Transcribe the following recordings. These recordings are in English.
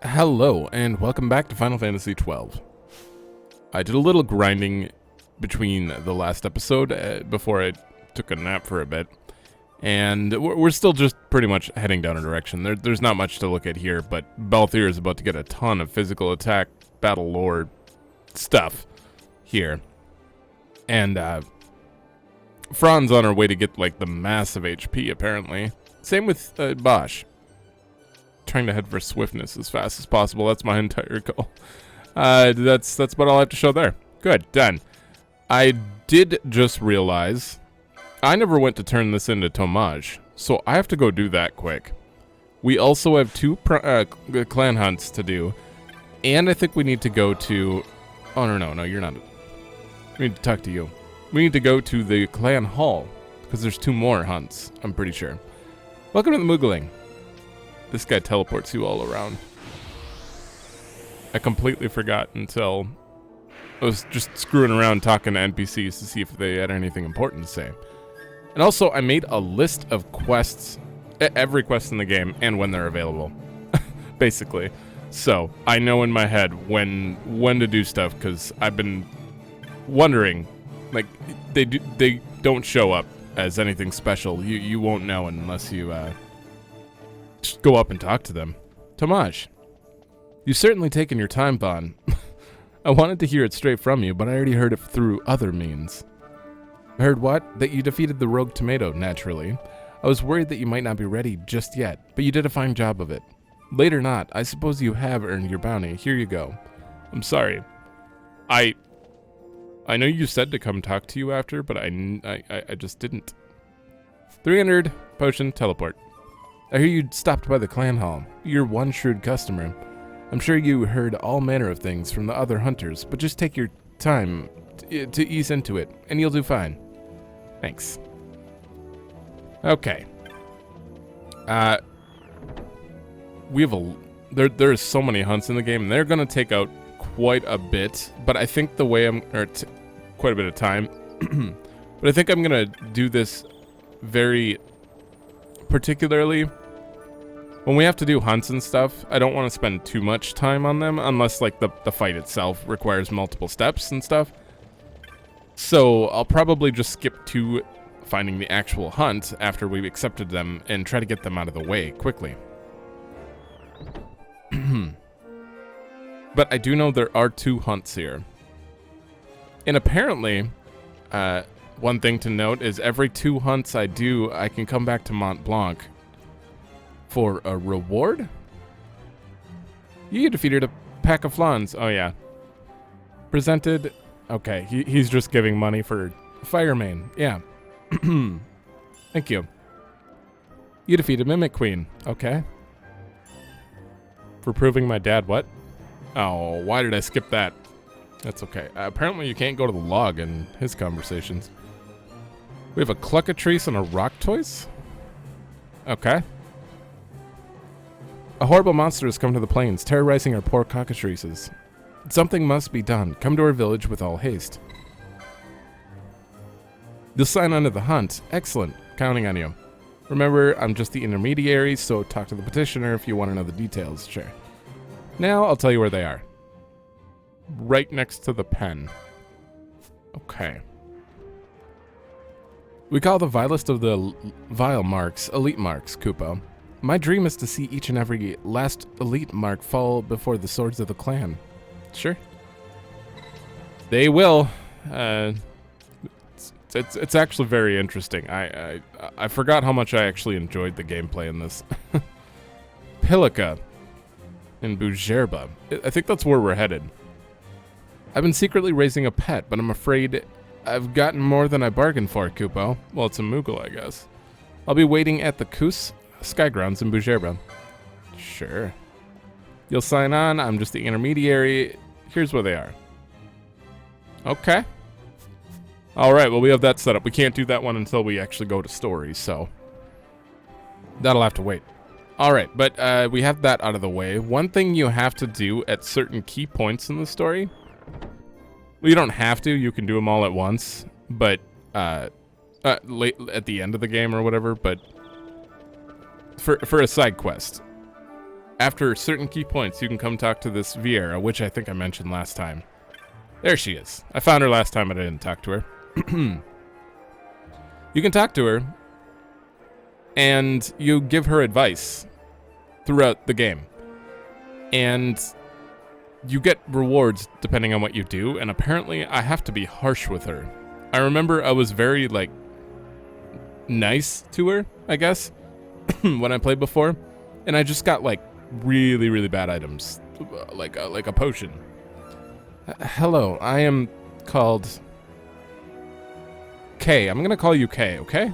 Hello, and welcome back to Final Fantasy XII. I did a little grinding between the last episode before I took a nap for a bit, and we're still just pretty much heading down a direction. There's not much to look at here, but Balthier is about to get a ton of physical attack, battle lore stuff here. And Fran's on her way to get, like, the massive HP, apparently. Same with Bosch. Trying to head for swiftness as fast as possible. That's my entire goal. That's about all I have to show there. Good, done. I did just realize I never went to turn this into Tomage, so I have to go do that quick. We also have two clan hunts to do, and I think we need to go to... Oh, no, you're not... We need to talk to you. We need to go to the clan hall, because there's two more hunts, I'm pretty sure. Welcome to the Moogling. This guy teleports you all around. I completely forgot until I was just screwing around talking to NPCs to see if they had anything important to say. And also, I made a list of quests, every quest in the game, and when they're available, basically. So, I know in my head when to do stuff, because I've been wondering, like, they don't show up as anything special. You won't know unless you, just go up and talk to them. Tomage, you've certainly taken your time, Bon. I wanted to hear it straight from you, but I already heard it through other means. I heard what? That you defeated the rogue tomato, naturally. I was worried that you might not be ready just yet, but you did a fine job of it. Late or not, I suppose you have earned your bounty. Here you go. I'm sorry. I know you said to come talk to you after, but I just didn't. 300 potion teleport. I hear you stopped by the clan hall. You're one shrewd customer. I'm sure you heard all manner of things from the other hunters, but just take your time to ease into it, and you'll do fine. Thanks. Okay. We have there's so many hunts in the game, and they're gonna take out quite a bit, but I think the way quite a bit of time, but I think I'm gonna do this very particularly. When we have to do hunts and stuff, I don't want to spend too much time on them unless, like, the fight itself requires multiple steps and stuff. So I'll probably just skip to finding the actual hunt after we've accepted them and try to get them out of the way quickly. But I do know there are two hunts here. And apparently, one thing to note is every two hunts I do, I can come back to Mont Blanc for a reward? You defeated a pack of flans. Oh, yeah. Presented... Okay, he's just giving money for Firemane. Yeah. Thank you. You defeated Mimic Queen. Okay. For proving my dad what? Oh, why did I skip that? That's okay. Apparently you can't go to the log in his conversations. We have a Cluckatrice and a Rocktoise? Okay. A horrible monster has come to the plains, terrorizing our poor cockatrices. Something must be done. Come to our village with all haste. You'll sign on to the hunt. Excellent. Counting on you. Remember, I'm just the intermediary, so talk to the petitioner if you want to know the details. Sure. Now, I'll tell you where they are. Right next to the pen. Okay. We call the vilest of the vile marks elite marks, Kupo. My dream is to see each and every last elite mark fall before the swords of the clan. Sure. They will. It's actually very interesting. I forgot how much I actually enjoyed the gameplay in this. Pilica in Bujerba. I think that's where we're headed. I've been secretly raising a pet, but I'm afraid I've gotten more than I bargained for, Kupo. Well, it's a Moogle, I guess. I'll be waiting at the Kus Skygrounds in Bujerba. Sure. You'll sign on. I'm just the intermediary. Here's where they are. Okay. All right, well, we have that set up. We can't do that one until we actually go to story, so that'll have to wait. All right, but we have that out of the way. One thing you have to do at certain key points in the story, well, you don't have to. You can do them all at once, but late at the end of the game or whatever, but for a side quest. After certain key points, you can come talk to this Viera, which I think I mentioned last time. There she is. I found her last time, but I didn't talk to her. You can talk to her, and you give her advice throughout the game. And you get rewards depending on what you do, and apparently I have to be harsh with her. I remember I was very, like, nice to her, I guess, when I played before, and I just got, like, really, really bad items, like a potion. Hello, I am called Kay. I'm gonna call you Kay, okay?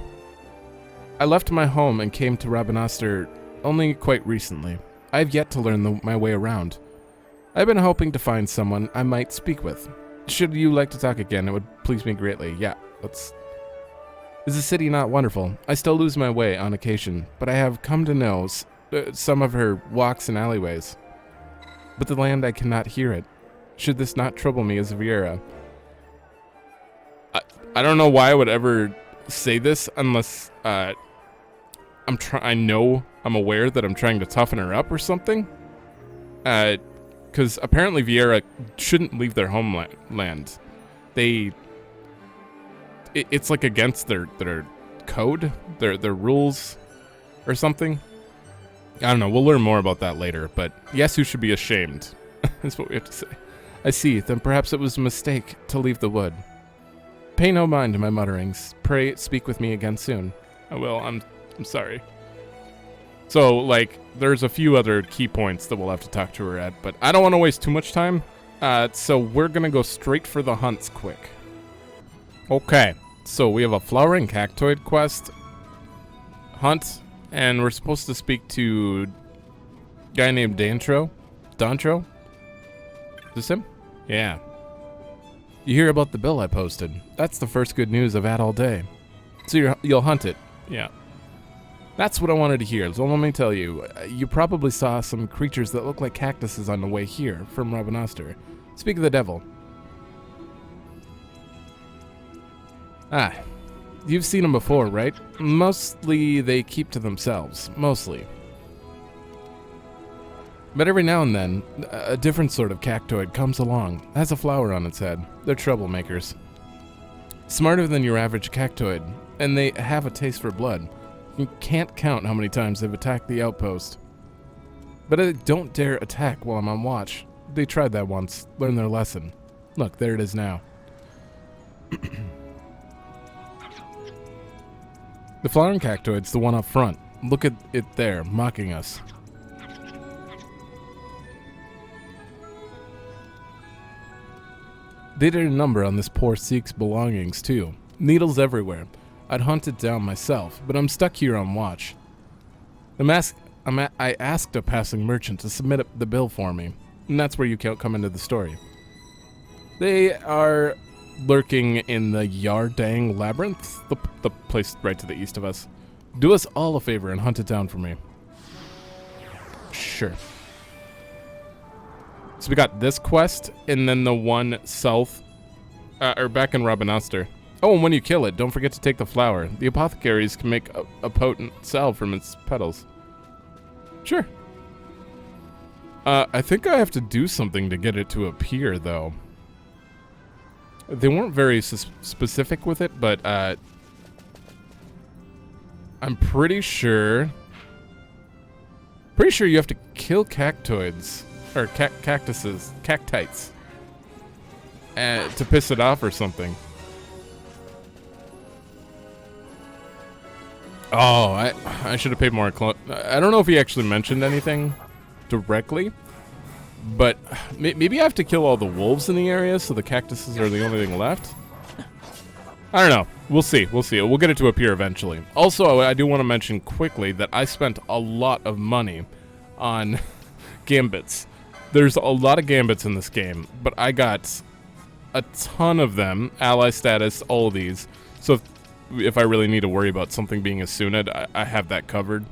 I left my home and came to Rabanastre only quite recently. I have yet to learn my way around. I've been hoping to find someone I might speak with. Should you like to talk again, it would please me greatly. Yeah, let's... Is the city not wonderful? I still lose my way on occasion, but I have come to know some of her walks and alleyways. But the land, I cannot hear it. Should this not trouble me as Viera? I don't know why I would ever say this unless I'm aware that I'm trying to toughen her up or something. Because apparently Viera shouldn't leave their homeland. It's like against their code, their rules or something. I don't know, we'll learn more about that later, but yes, you should be ashamed, is what we have to say. I see, then perhaps it was a mistake to leave the wood. Pay no mind to my mutterings. Pray speak with me again soon. I will, I'm sorry. So, like, there's a few other key points that we'll have to talk to her at, but I don't want to waste too much time, so we're gonna go straight for the hunts quick. Okay, so we have a flowering cactoid quest, hunt, and we're supposed to speak to a guy named Dantro. Is this him? Yeah. You hear about the bill I posted? That's the first good news I've had all day. So you'll hunt it? Yeah. That's what I wanted to hear, so let me tell you. You probably saw some creatures that look like cactuses on the way here from Rabanastre. Speak of the devil. Ah, you've seen them before, right? Mostly they keep to themselves. Mostly. But every now and then, a different sort of cactoid comes along, has a flower on its head. They're troublemakers. Smarter than your average cactoid, and they have a taste for blood. You can't count how many times they've attacked the outpost. But I don't dare attack while I'm on watch. They tried that once, learned their lesson. Look, there it is now. The flowering cactoid's the one up front. Look at it there, mocking us. They did a number on this poor Sikh's belongings, too. Needles everywhere. I'd hunt it down myself, but I'm stuck here on watch. I asked a passing merchant to submit the bill for me, and that's where you come into the story. They are lurking in the Yardang Labyrinth, the place right to the east of us. Do us all a favor and hunt it down for me. Sure. So we got this quest, and then the one south, or back in Rabanastre. Oh, and when you kill it, don't forget to take the flower. The apothecaries can make a potent salve from its petals. Sure. I think I have to do something to get it to appear, though. They weren't very specific with it, but I'm pretty sure you have to kill cactoids, or cactites, to piss it off or something. Oh, I should have paid more I don't know if he actually mentioned anything directly, but maybe I have to kill all the wolves in the area so the cactuses are the only thing left? I don't know. We'll see. We'll get it to appear eventually. Also, I do want to mention quickly that I spent a lot of money on gambits. There's a lot of gambits in this game, but I got a ton of them, ally status, all of these. So if I really need to worry about something being a Sunid, I have that covered.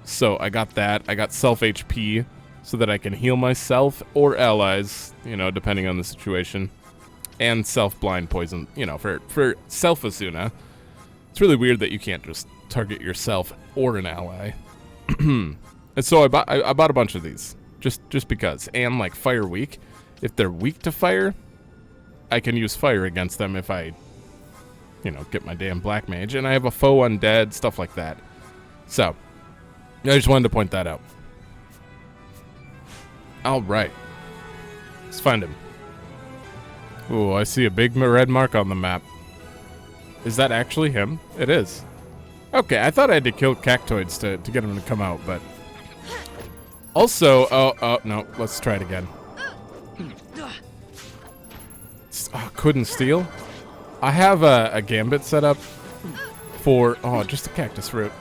So I got that. I got self HP so that I can heal myself or allies, you know, depending on the situation. And self blind poison, you know, for self Asuna. It's really weird that you can't just target yourself or an ally. And so I bought a bunch of these just because. And like fire weak, if they're weak to fire, I can use fire against them if I, you know, get my damn black mage. And I have a foe undead, stuff like that. So I just wanted to point that out. All right, let's find him. Ooh, I see a big red mark on the map. Is that actually him? It is. Okay, I thought I had to kill cactoids to get him to come out, but... Also, oh, no, let's try it again. Couldn't steal? I have a gambit set up for... Oh, just a cactus root.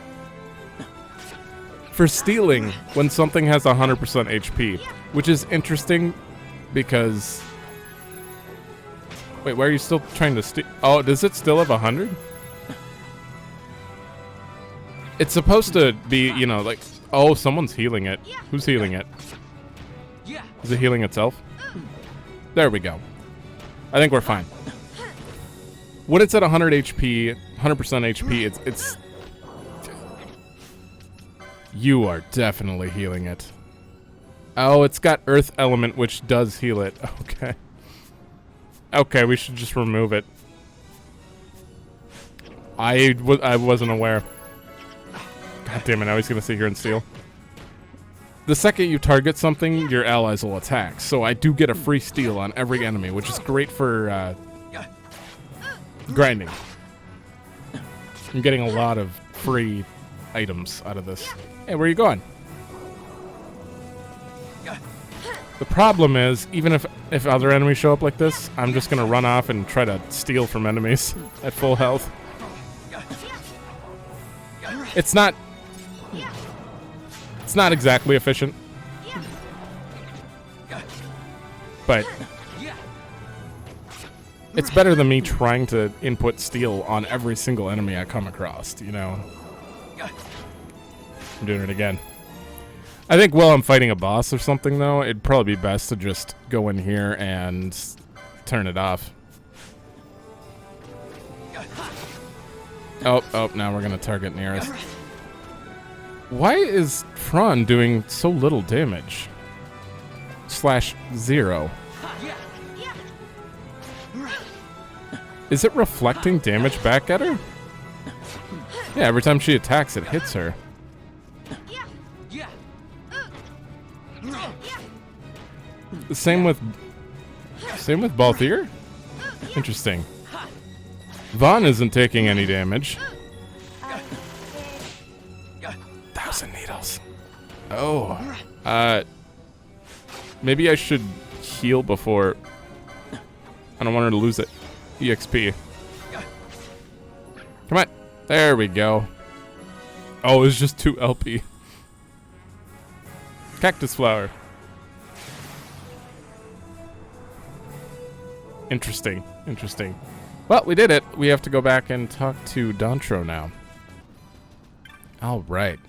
For stealing when something has 100% HP, which is interesting because... Wait, why are you still trying to steal? Oh, does it still have 100? It's supposed to be, you know, like... Oh, someone's healing it. Who's healing it? Is it healing itself? There we go. I think we're fine. When it's at 100 HP, 100% HP, it's... You are definitely healing it. Oh, it's got Earth Element, which does heal it. Okay. Okay, we should just remove it. I wasn't aware. God damn it, now he's going to sit here and steal. The second you target something, your allies will attack. So I do get a free steal on every enemy, which is great for grinding. I'm getting a lot of free items out of this. Hey, where are you going? The problem is, even if other enemies show up like this, I'm just going to run off and try to steal from enemies at full health. It's not exactly efficient. But it's better than me trying to input steal on every single enemy I come across, you know? I'm doing it again. I think while I'm fighting a boss or something, though, it'd probably be best to just go in here and turn it off. Oh, now we're going to target nearest. Why is Fran doing so little damage? /0. Is it reflecting damage back at her? Yeah, every time she attacks, it hits her. Same with Balthier? Interesting. Vaughn isn't taking any damage. 1,000 needles. Oh. Maybe I should heal before. I don't want her to lose it. EXP. Come on. There we go. Oh, it's just 2 LP. Cactus flower. Interesting. Interesting. Well, we did it. We have to go back and talk to Dantro now. All right.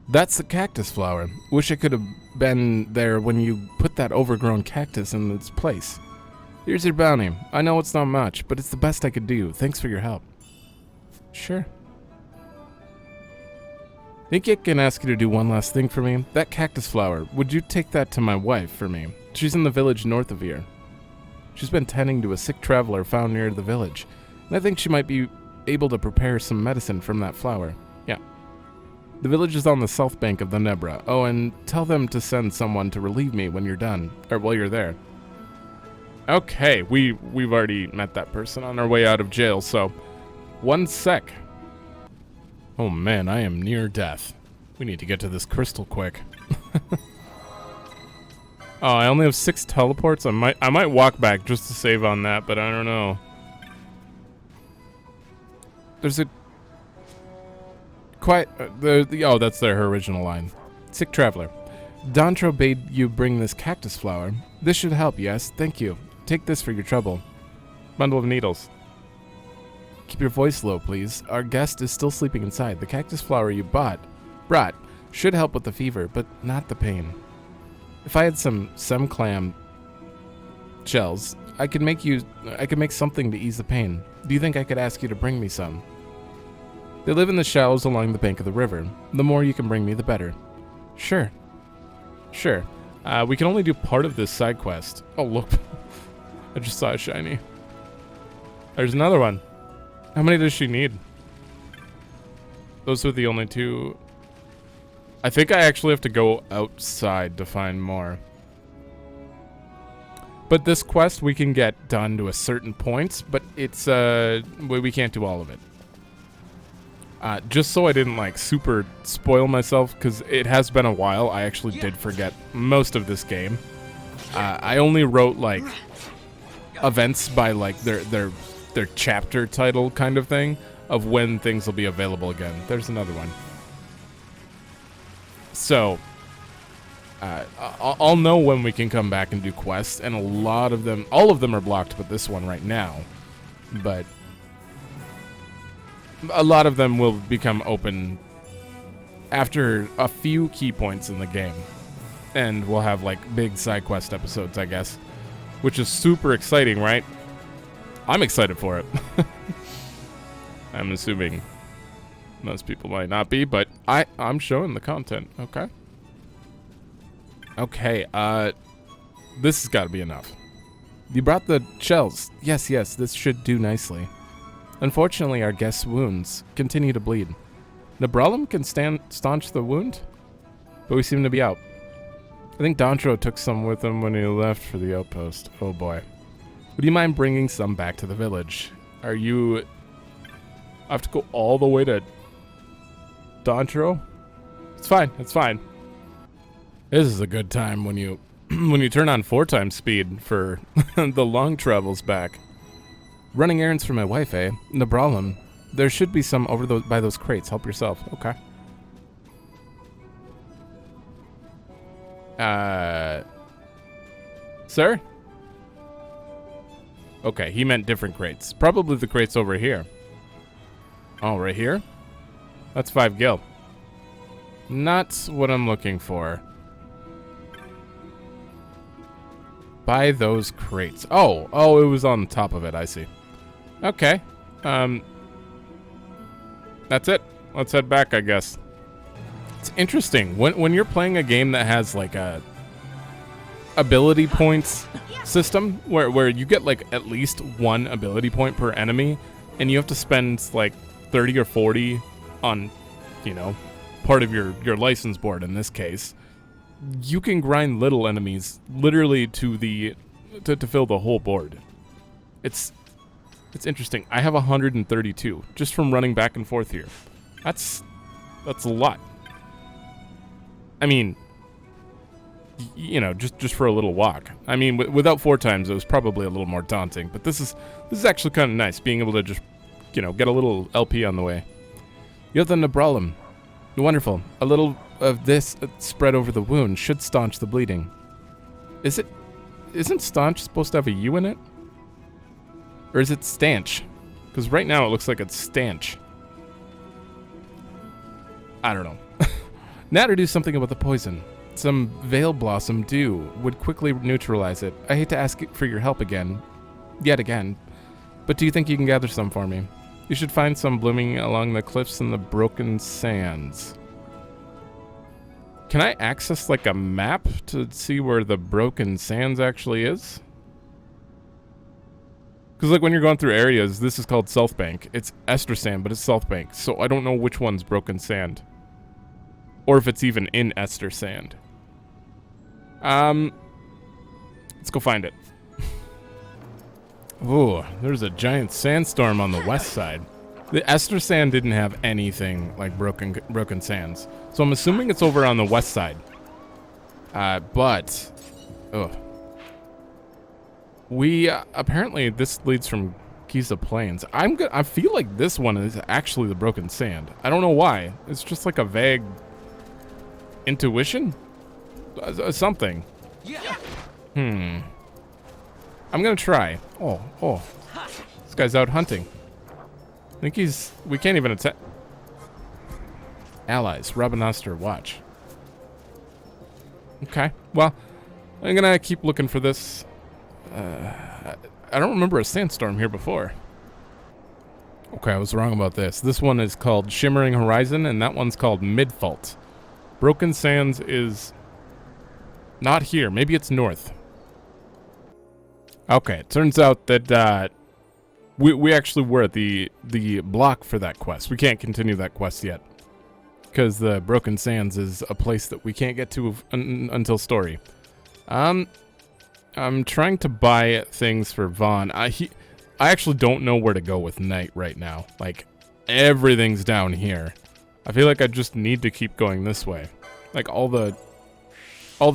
That's the cactus flower. Wish it could have been there when you put that overgrown cactus in its place. Here's your bounty. I know it's not much, but it's the best I could do. Thanks for your help. Sure. Think I can ask you to do one last thing for me? That cactus flower, would you take that to my wife for me? She's in the village north of here. She's been tending to a sick traveler found near the village, and I think she might be able to prepare some medicine from that flower. Yeah. The village is on the south bank of the Nebra. Oh, and tell them to send someone to relieve me when you're done, or while you're there. Okay, we've already met that person on our way out of jail, so 1 sec. Oh man, I am near death. We need to get to this crystal quick. Oh, I only have 6 teleports. I might walk back just to save on that, but I don't know. There's a oh, that's her original line. Sick traveler. Dantro bade you bring this cactus flower. This should help, yes? Thank you. Take this for your trouble. Bundle of needles. Keep your voice low, please. Our guest is still sleeping inside. The cactus flower you brought should help with the fever, but not the pain. If I had some clam shells, I could make something to ease the pain. Do you think I could ask you to bring me some? They live in the shallows along the bank of the river. The more you can bring me, the better. Sure. Sure. We can only do part of this side quest. Oh, look. I just saw a shiny. There's another one. How many does she need? Those are the only two. I think I actually have to go outside to find more. But this quest we can get done to a certain point, but it's, we can't do all of it. Just so I didn't, like, super spoil myself, because it has been a while, I actually did forget most of this game. I only wrote, like, events by, like, their chapter title kind of thing of when things will be available again. There's another one. So, I'll know when we can come back and do quests, and a lot of them, all of them are blocked but this one right now. But a lot of them will become open after a few key points in the game. And we'll have, like, big side quest episodes, I guess. Which is super exciting, right? I'm excited for it. I'm assuming most people might not be, but I'm showing the content, okay? Okay, this has got to be enough. You brought the shells. Yes, this should do nicely. Unfortunately, our guest's wounds continue to bleed. Nabralum can staunch the wound, but we seem to be out. I think Dantro took some with him when he left for the outpost. Oh boy. Would you mind bringing some back to the village? Are you... I have to go all the way to Dantro? It's fine, it's fine. This is a good time when you when you turn on 4x speed for the long travels back. Running errands for my wife, eh? Nabralum. There should be some over by those crates. Help yourself. Okay. Sir? Okay, he meant different crates. Probably the crates over here. Oh, right here? That's 5 gil. Not what I'm looking for. Buy those crates. Oh, it was on top of it. I see. Okay. That's it. Let's head back, I guess. It's interesting. When you're playing a game that has, like, a ability points system where you get, like, at least 1 ability point per enemy, and you have to spend, like, 30 or 40 on, you know, part of your license board in this case, you can grind little enemies literally to fill the whole board. It's interesting. I have 132 just from running back and forth here. That's a lot. I mean, you know, just for a little walk. I mean, without 4x, it was probably a little more daunting. But this is actually kind of nice, being able to just, you know, get a little LP on the way. You have the Nabralum. Wonderful. A little of this spread over the wound should staunch the bleeding. Isn't staunch supposed to have a U in it? Or is it stanch? Because right now it looks like it's stanch. I don't know. Now to do something about the poison. Some Veil Blossom dew would quickly neutralize it. I hate to ask for your help yet again, but do you think you can gather some for me? You should find some blooming along the cliffs and the broken sands. Can I access, like, a map to see where the broken sands actually is? Because, like, when you're going through areas, this is called South Bank. It's Ester Sand, but it's South Bank, so I don't know which one's broken sand. Or if it's even in Ester Sand. Let's go find it. Ooh, there's a giant sandstorm on the west side. The Ester Sand didn't have anything like broken sands. So I'm assuming it's over on the west side. But we apparently this leads from Giza Plains. I feel like this one is actually the broken sand. I don't know why. It's just like a vague intuition? Something. I'm gonna try. Oh. This guy's out hunting. I think we can't even attack. Allies, Rabanastor, watch. Okay, well, I'm gonna keep looking for this. I don't remember a sandstorm here before. Okay, I was wrong about this. This one is called Shimmering Horizon, and that one's called Midfault. Broken Sands is not here. Maybe it's north. Okay, it turns out that we actually were at the block for that quest. We can't continue that quest yet, because the Broken Sands is a place that we can't get to until story. I'm trying to buy things for Vaughn. I actually don't know where to go with Knight right now. Like, everything's down here. I feel like I just need to keep going this way. Like, all the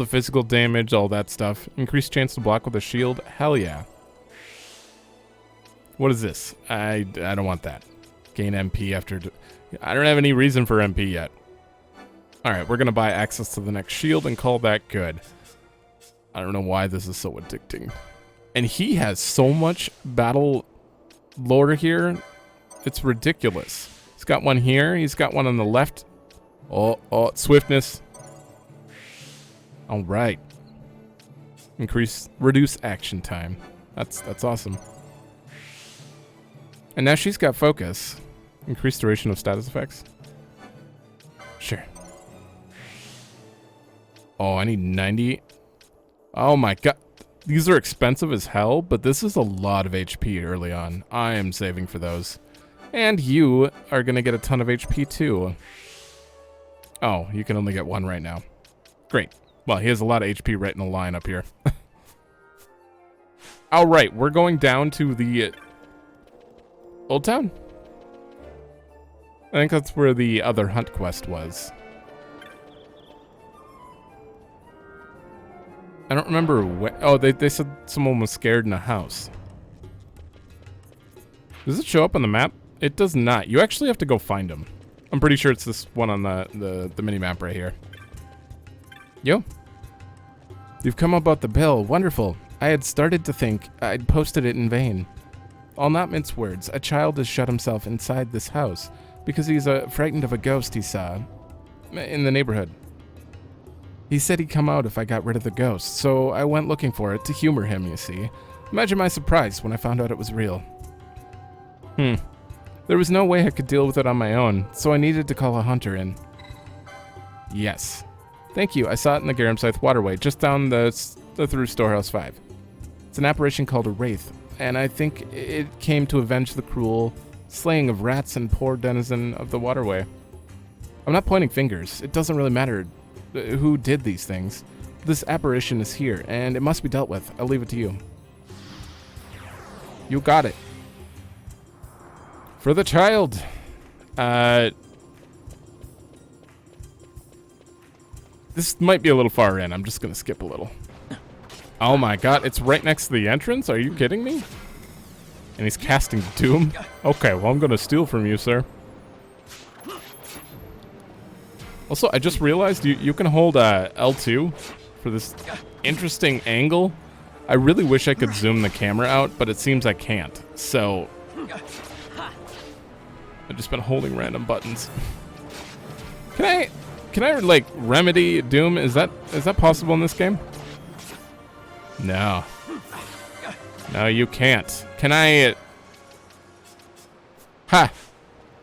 physical damage, all that stuff. Increased chance to block with a shield. Hell yeah. What is this? I don't want that. Gain MP after... I don't have any reason for MP yet. Alright, we're going to buy access to the next shield and call that good. I don't know why this is so addicting. And he has so much battle lore here. It's ridiculous. He's got one here. He's got one on the left. Oh, swiftness. All right. Reduce action time. That's awesome. And now she's got focus. Increased duration of status effects. Sure. Oh, I need 90. Oh my god. These are expensive as hell, but this is a lot of HP early on. I am saving for those. And you are going to get a ton of HP too. Oh, you can only get one right now. Great. Well, he has a lot of HP right in a line up here. All right, we're going down to the Old Town. I think that's where the other hunt quest was. I don't remember what... Oh, they said someone was scared in a house. Does it show up on the map? It does not. You actually have to go find him. I'm pretty sure it's this one on the mini-map right here. Yo. You've come about the bill. Wonderful. I had started to think I'd posted it in vain. I'll not mince words. A child has shut himself inside this house because he's frightened of a ghost he saw in the neighborhood. He said he'd come out if I got rid of the ghost, so I went looking for it to humor him, you see. Imagine my surprise when I found out it was real. There was no way I could deal with it on my own, so I needed to call a hunter in. Yes. Thank you, I saw it in the Garamscythe waterway, just down the through Storehouse 5. It's an apparition called a wraith, and I think it came to avenge the cruel slaying of rats and poor denizen of the waterway. I'm not pointing fingers, it doesn't really matter who did these things. This apparition is here, and it must be dealt with. I'll leave it to you. You got it. For the child. This might be a little far in. I'm just going to skip a little. Oh my god, it's right next to the entrance? Are you kidding me? And he's casting Doom? Okay, well I'm going to steal from you, sir. Also, I just realized you can hold L2 for this interesting angle. I really wish I could zoom the camera out, but it seems I can't. So, I've just been holding random buttons. Can I like remedy Doom? Is that possible in this game? No. No, you can't. Can I? Ha!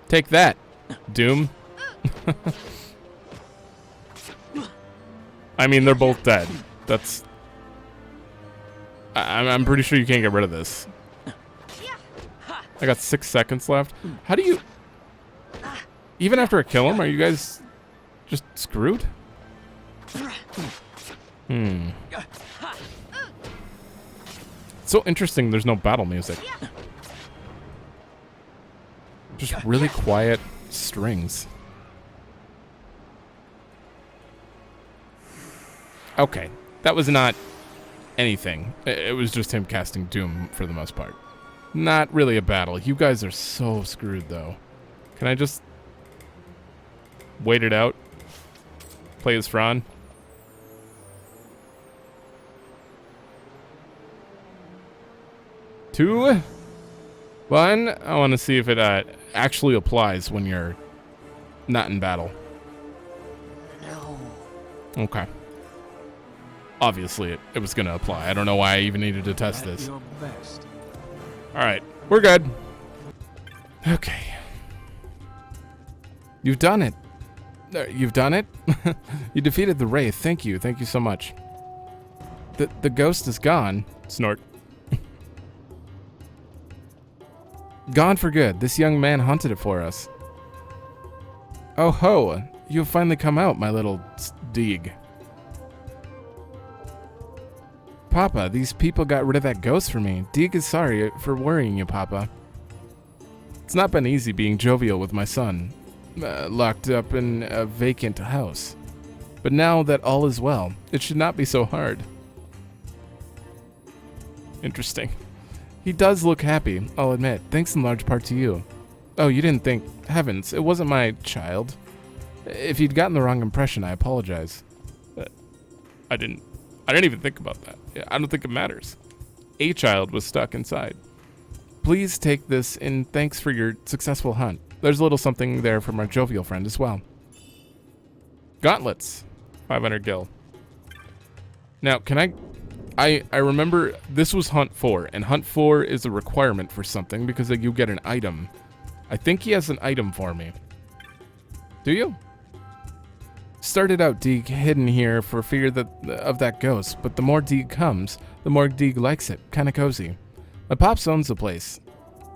Take that, Doom. I mean, they're both dead. That's... I'm pretty sure you can't get rid of this. I got 6 seconds left. How do you... Even after I kill him, are you guys just screwed? So interesting there's no battle music. Just really quiet strings. Okay, that was not anything. It was just him casting Doom for the most part. Not really a battle. You guys are so screwed, though. Can I just wait it out? Play as Fran? Two, one. I want to see if it actually applies when you're not in battle. No. Okay. Obviously, it was going to apply. I don't know why I even needed to test this. Alright, we're good. Okay. You've done it. You've done it? You defeated the Wraith. Thank you. Thank you so much. The ghost is gone. Snort. Gone for good. This young man hunted it for us. Oh ho, you have finally come out, my little Deeg. Papa, these people got rid of that ghost for me. Deeg is sorry for worrying you, Papa. It's not been easy being jovial with my son, locked up in a vacant house. But now that all is well, it should not be so hard. Interesting. He does look happy, I'll admit, thanks in large part to you. Oh, you didn't think... Heavens, it wasn't my child. If you'd gotten the wrong impression, I apologize. I didn't even think about that. I don't think it matters. A child was stuck inside. Please take this in thanks for your successful hunt. There's a little something there from our jovial friend as well. Gauntlets. 500 gil. Now, can I remember this was Hunt 4, and Hunt 4 is a requirement for something because you get an item. I think he has an item for me. Do you? Started out Deeg hidden here for fear of that ghost, but the more Deeg comes, the more Deeg likes it. Kinda cozy. My pops owns the place,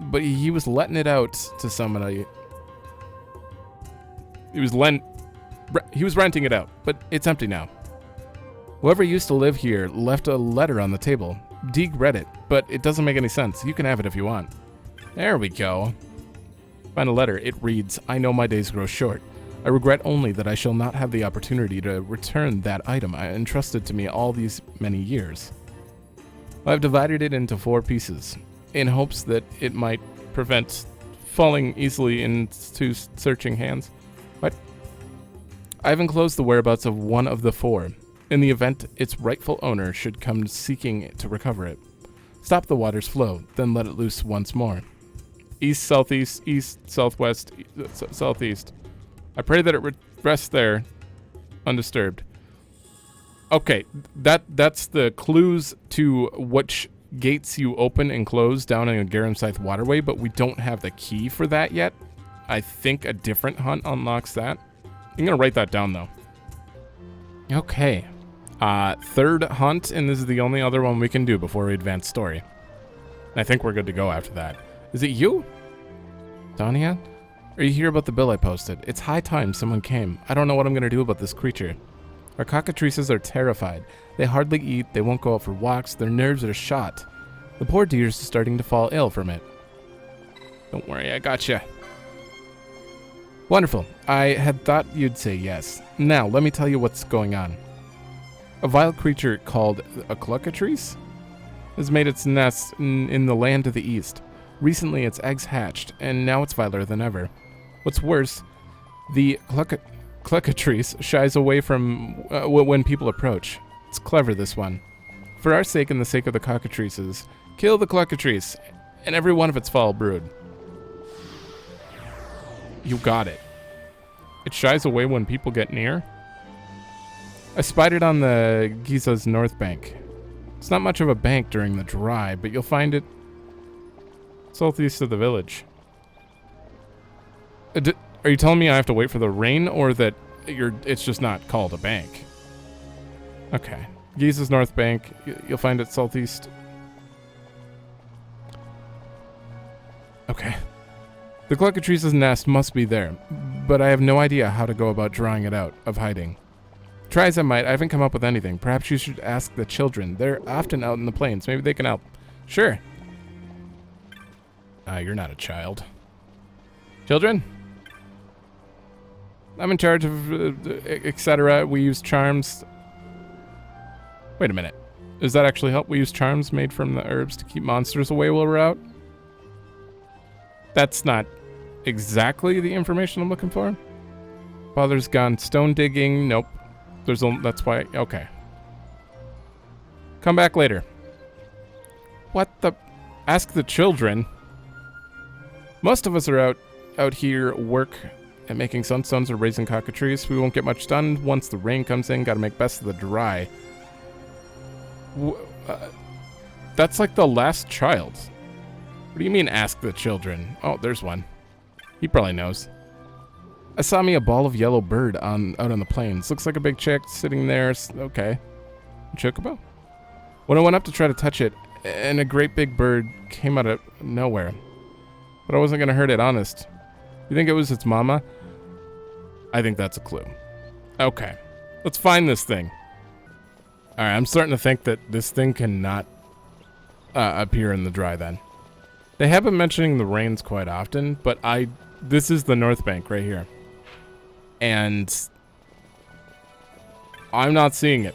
but he was letting it out to somebody. He was renting it out, but it's empty now. Whoever used to live here left a letter on the table. Deeg read it, but it doesn't make any sense. You can have it if you want. There we go. Find a letter. It reads, I know my days grow short. I regret only that I shall not have the opportunity to return that item I entrusted to me all these many years. I have divided it into 4 pieces, in hopes that it might prevent falling easily into searching hands. What? I have enclosed the whereabouts of one of the 4, in the event its rightful owner should come seeking to recover it. Stop the water's flow, then let it loose once more. East, southeast, east, southwest, southeast. I pray that it rests there, undisturbed. Okay, that's the clues to which gates you open and close down in a Garam Scythe waterway, but we don't have the key for that yet. I think a different hunt unlocks that. I'm gonna write that down though. Okay, 3rd hunt, and this is the only other one we can do before we advance story. I think we're good to go after that. Is it you? Dania? Are you here about the bill I posted? It's high time someone came. I don't know what I'm going to do about this creature. Our cockatrices are terrified. They hardly eat, they won't go out for walks, their nerves are shot. The poor deers are starting to fall ill from it. Don't worry, I gotcha. Wonderful. I had thought you'd say yes. Now, let me tell you what's going on. A vile creature called a cluckatrice has made its nest in the land to the east. Recently, its eggs hatched, and now it's viler than ever. What's worse, the cluckatrice shies away from when people approach. It's clever, this one. For our sake and the sake of the cockatrices, kill the cluckatrice and every one of its foul brood. You got it. It shies away when people get near? I spied it on the Giza's north bank. It's not much of a bank during the dry, but you'll find it southeast of the village. Are you telling me I have to wait for the rain, or that it's just not called a bank? Okay. Giza's north bank. You'll find it southeast. Okay. The cluckatrice's nest must be there, but I have no idea how to go about drawing it out of hiding. Try as I might, I haven't come up with anything. Perhaps you should ask the children. They're often out in the plains. Maybe they can help. Sure. You're not a child. Children? I'm in charge of, etc. We use charms. Wait a minute. Does that actually help? We use charms made from the herbs to keep monsters away while we're out? That's not exactly the information I'm looking for. Father's gone stone digging. Nope. That's why. Okay. Come back later. What the? Ask the children. Most of us are out here work at making sunstones or raising cockatrices. We won't get much done once the rain comes in. Got to make best of the dry. That's like the last child. What do you mean, ask the children? Oh, there's one. He probably knows. I saw me a ball of yellow bird out on the plains. Looks like a big chick sitting there. Okay. Chocobo? When I went up to try to touch it, and a great big bird came out of nowhere. But I wasn't going to hurt it, honest. You think it was its mama? I think that's a clue. Okay. Let's find this thing. Alright, I'm starting to think that this thing cannot appear in the dry then. They have been mentioning the rains quite often, but this is the North Bank right here. And I'm not seeing it.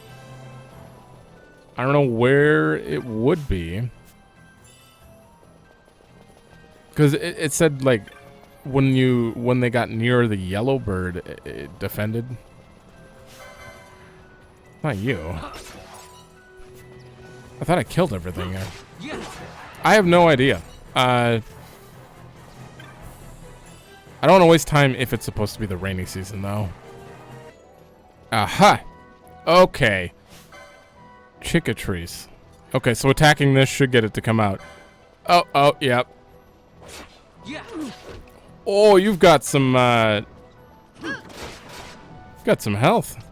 I don't know where it would be. Because it said, like, when they got near the yellow bird, it defended. Not you. I thought I killed everything there. I have no idea. I don't want to waste time if it's supposed to be the rainy season, though. Aha! Okay. Chickatrice. Okay, so attacking this should get it to come out. Oh, yep. Oh, you've got some, health.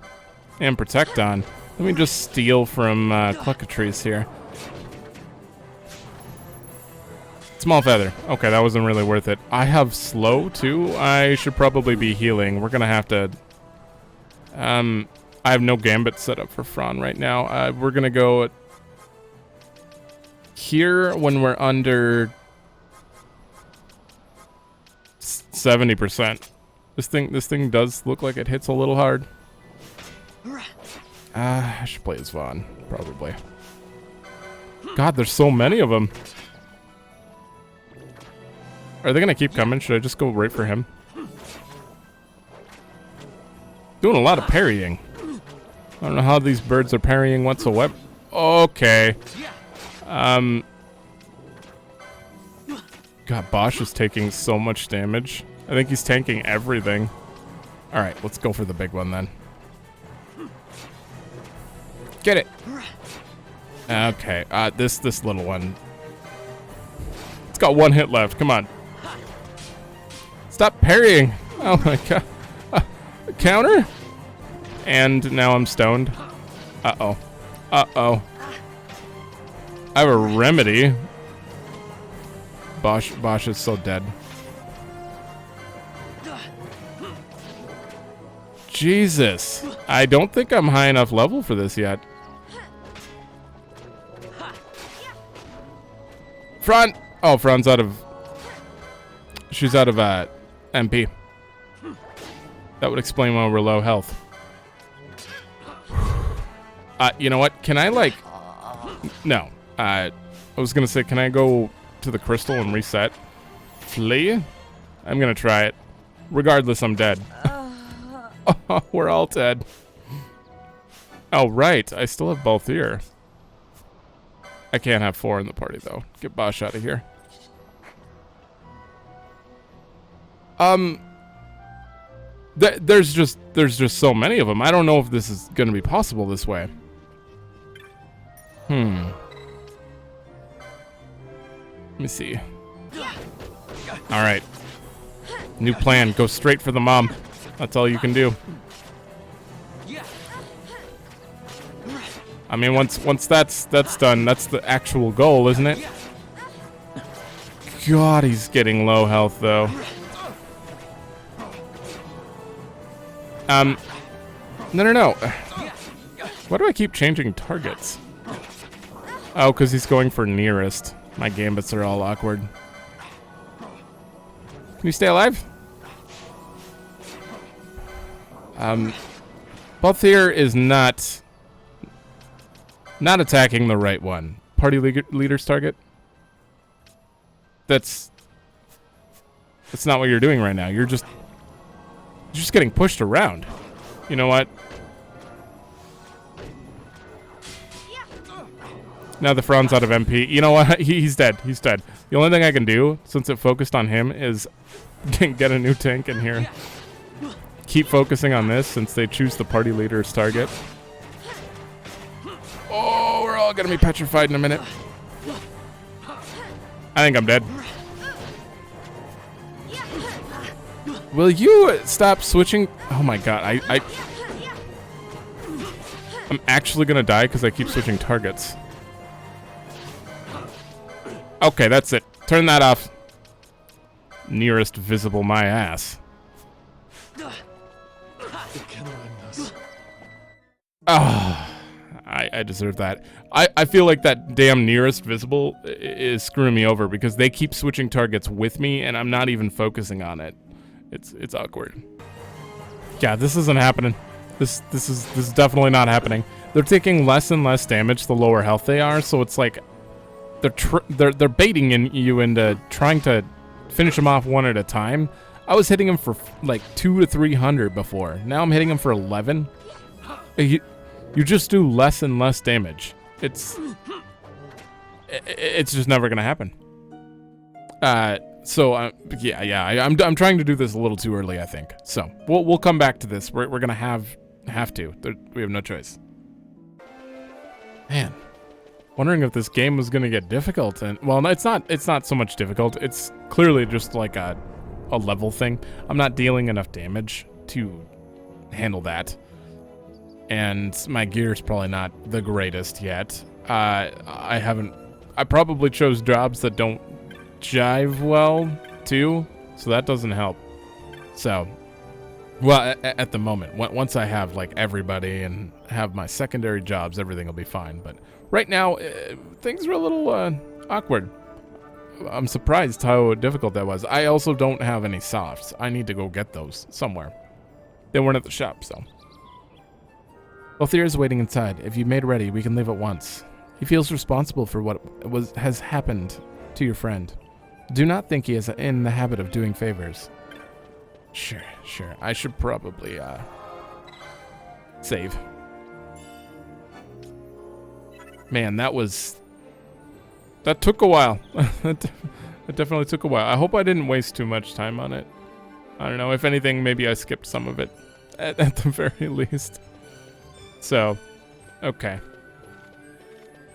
And protect on. Let me just steal from, Cluckatrice here. Small feather. Okay, that wasn't really worth it. I have slow, too. I should probably be healing. We're gonna have to... I have no gambit set up for Fran right now. We're gonna go... here when we're under... 70%. This thing does look like it hits a little hard. I should play as Vaughn, probably. God, there's so many of them. Are they gonna keep coming? Should I just go right for him? Doing a lot of parrying. I don't know how these birds are parrying whatsoever. Okay. God, Bosch is taking so much damage. I think he's tanking everything. Alright, let's go for the big one then. Get it! Okay, this little one. It's got one hit left, come on. Stop parrying! Oh my god. Counter? And now I'm stoned. Uh-oh. Uh-oh. I have a remedy. Bosch is so dead. Jesus. I don't think I'm high enough level for this yet. Fran! Oh, Fran's out of... She's out of, MP. That would explain why we're low health. You know what? Can I, like... No. I was gonna say, can I go to the crystal and reset? Flee? I'm gonna try it. Regardless, I'm dead. Oh, we're all dead. Oh, right. I still have both here. I can't have 4 in the party, though. Get Bosch out of here. There's just so many of them. I don't know if this is gonna be possible this way. Let me see. Alright. New plan. Go straight for the mom. That's all you can do. I mean, once that's done, that's the actual goal, isn't it? God, he's getting low health, though. No. Why do I keep changing targets? Oh, because he's going for nearest. My gambits are all awkward. Can you stay alive? Both here is not attacking the right one. Party leader's target? That's not what you're doing right now. You're just getting pushed around. You know what? Now the Fran's out of MP. You know what? He's dead. He's dead. The only thing I can do, since it focused on him, is get a new tank in here. Keep focusing on this, since they choose the party leader's target. Oh, we're all gonna be petrified in a minute. I think I'm dead. Will you stop switching? Oh my god, I'm actually gonna die because I keep switching targets. Okay, that's it. Turn that off. Nearest visible my ass. Ah, I deserve that. I feel like that damn nearest visible is screwing me over because they keep switching targets with me and I'm not even focusing on it. It's awkward. Yeah, this isn't happening. This is definitely not happening. They're taking less and less damage the lower health they are, so it's like they're baiting you into trying to finish them off one at a time. I was hitting them for like 200 to 300 before. Now I'm hitting them for 11. You just do less and less damage. It's just never gonna happen. So I'm trying to do this a little too early, I think. So we'll come back to this. We're gonna have to. We have no choice. Man, wondering if this game was gonna get difficult. And well, it's not so much difficult. It's clearly just like a level thing. I'm not dealing enough damage to handle that, and my gear's probably not the greatest yet. I probably chose jobs that don't jive well too, so that doesn't help. So, well, at the moment, once I have like everybody and have my secondary jobs, everything will be fine. But right now, things are a little awkward. I'm surprised how difficult that was. I also don't have any softs. I need to go get those somewhere. They weren't at the shop, so. Lothier is waiting inside. If you made ready, we can leave at once. He feels responsible for what has happened to your friend. Do not think he is in the habit of doing favors. Sure. I should probably, save. Man, that took a while. It definitely took a while. I hope I didn't waste too much time on it. I don't know. If anything, maybe I skipped some of it at the very least. So, okay.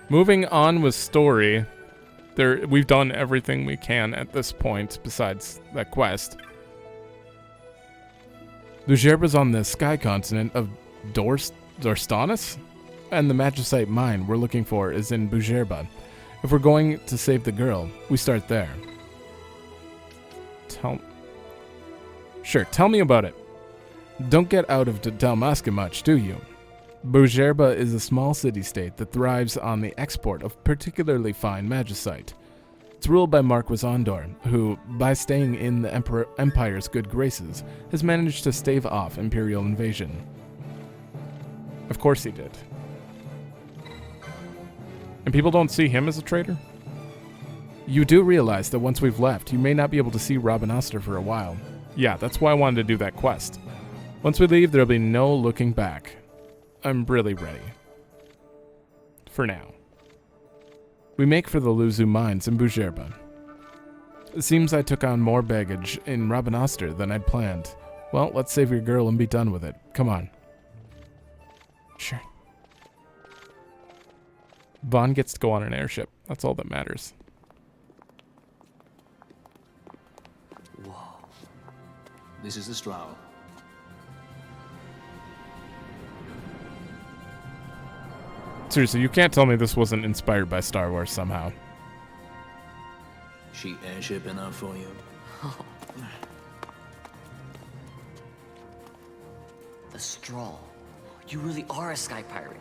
Moving on with story. We've done everything we can at this point besides that quest. Lugerba's on the sky continent of Dorstanus, and the magicite mine we're looking for is in Bujerba. If we're going to save the girl, we start there. Tell me about it. Don't get out of Dalmasca much, do you? Bujerba is a small city-state that thrives on the export of particularly fine magicite. It's ruled by Marquis Ondor, who, by staying in the Empire's good graces, has managed to stave off Imperial invasion. Of course he did. And people don't see him as a traitor? You do realize that once we've left, you may not be able to see Robin Oster for a while. Yeah, that's why I wanted to do that quest. Once we leave, there'll be no looking back. I'm really ready. For now. We make for the Lusu Mines in Bujerba. It seems I took on more baggage in Robin Oster than I'd planned. Well, let's save your girl and be done with it. Come on. Sure. Vaughn gets to go on an airship. That's all that matters. Whoa. This is the Stroud. Seriously, you can't tell me this wasn't inspired by Star Wars somehow. She airship enough for you? The Straw. You really are a sky pirate.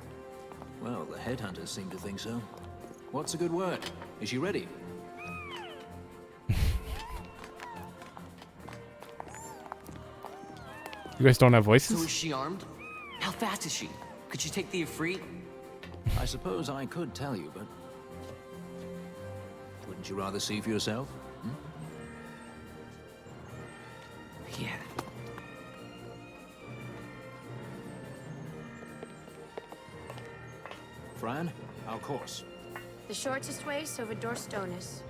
Well, the headhunters seem to think so. What's a good word? Is she ready? You guys don't have voices? So is she armed? How fast is she? Could she take the Ifrit? I suppose I could tell you, but... Wouldn't you rather see for yourself? Yeah. Fran, our course. The shortest way is over Dorstanus.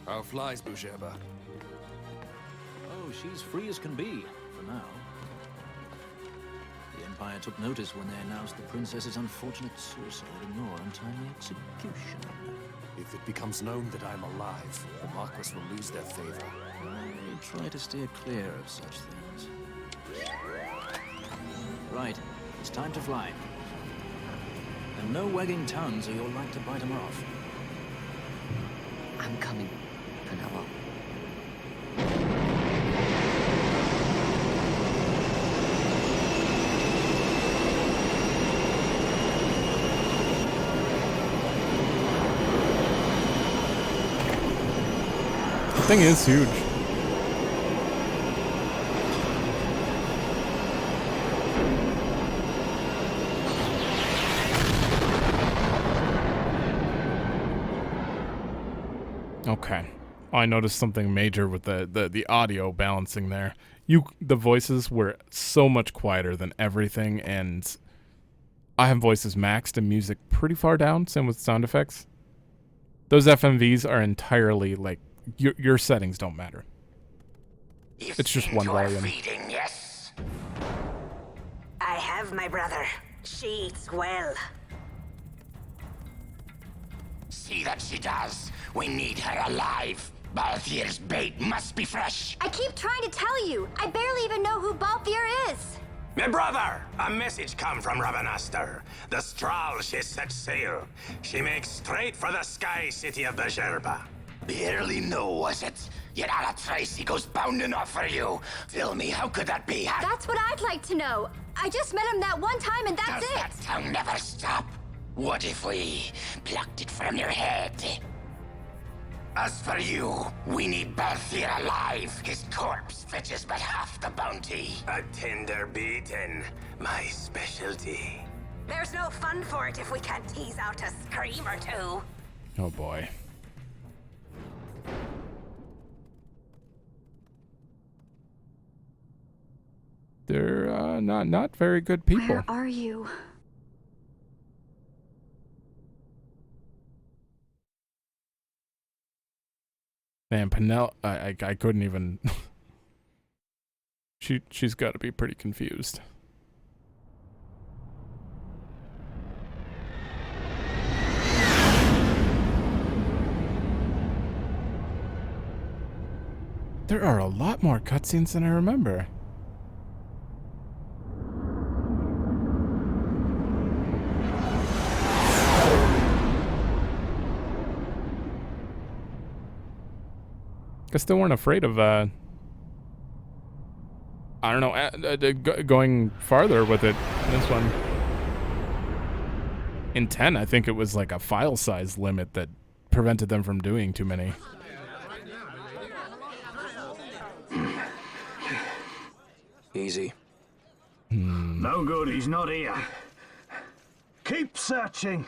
How flies Bujerba? Oh, she's free as can be, for now. The Empire took notice when they announced the princess's unfortunate suicide and your untimely execution. If it becomes known that I'm alive, the Marquis will lose their favor. I try to steer clear of such things. Right, it's time to fly. And no wagging tongues or you'll like to bite them off. I'm coming, Penelope. The thing is huge. Okay. Oh, I noticed something major with the audio balancing there. The voices were so much quieter than everything, and I have voices maxed and music pretty far down, same with sound effects. Those FMVs are entirely like your settings don't matter. It's just one volume. Feeding, yes. I have my brother. She eats well. See that she does. We need her alive. Balthier's bait must be fresh. I keep trying to tell you. I barely even know who Balthier is. My brother, a message come from Ravenaster. The Strahl she set sail. She makes straight for the sky city of Bujerba. Barely know, was it? Yet Ala Tracy goes bounding off for you. Tell me, how could that be? That's what I'd like to know. I just met him that one time and that's Does it. that tongue never stop? What if we plucked it from your head? As for you, we need Balthier alive. His corpse fetches but half the bounty. A tender beaten, my specialty. There's no fun for it if we can't tease out a scream or two. Oh boy. They're not very good people. Where are you? Man, I couldn't even. She's got to be pretty confused. There are a lot more cutscenes than I remember. Guess they weren't afraid of, I don't know, going farther with it. This one. In 10, I think it was like a file size limit that prevented them from doing too many. Easy. No good, he's not here. Keep searching.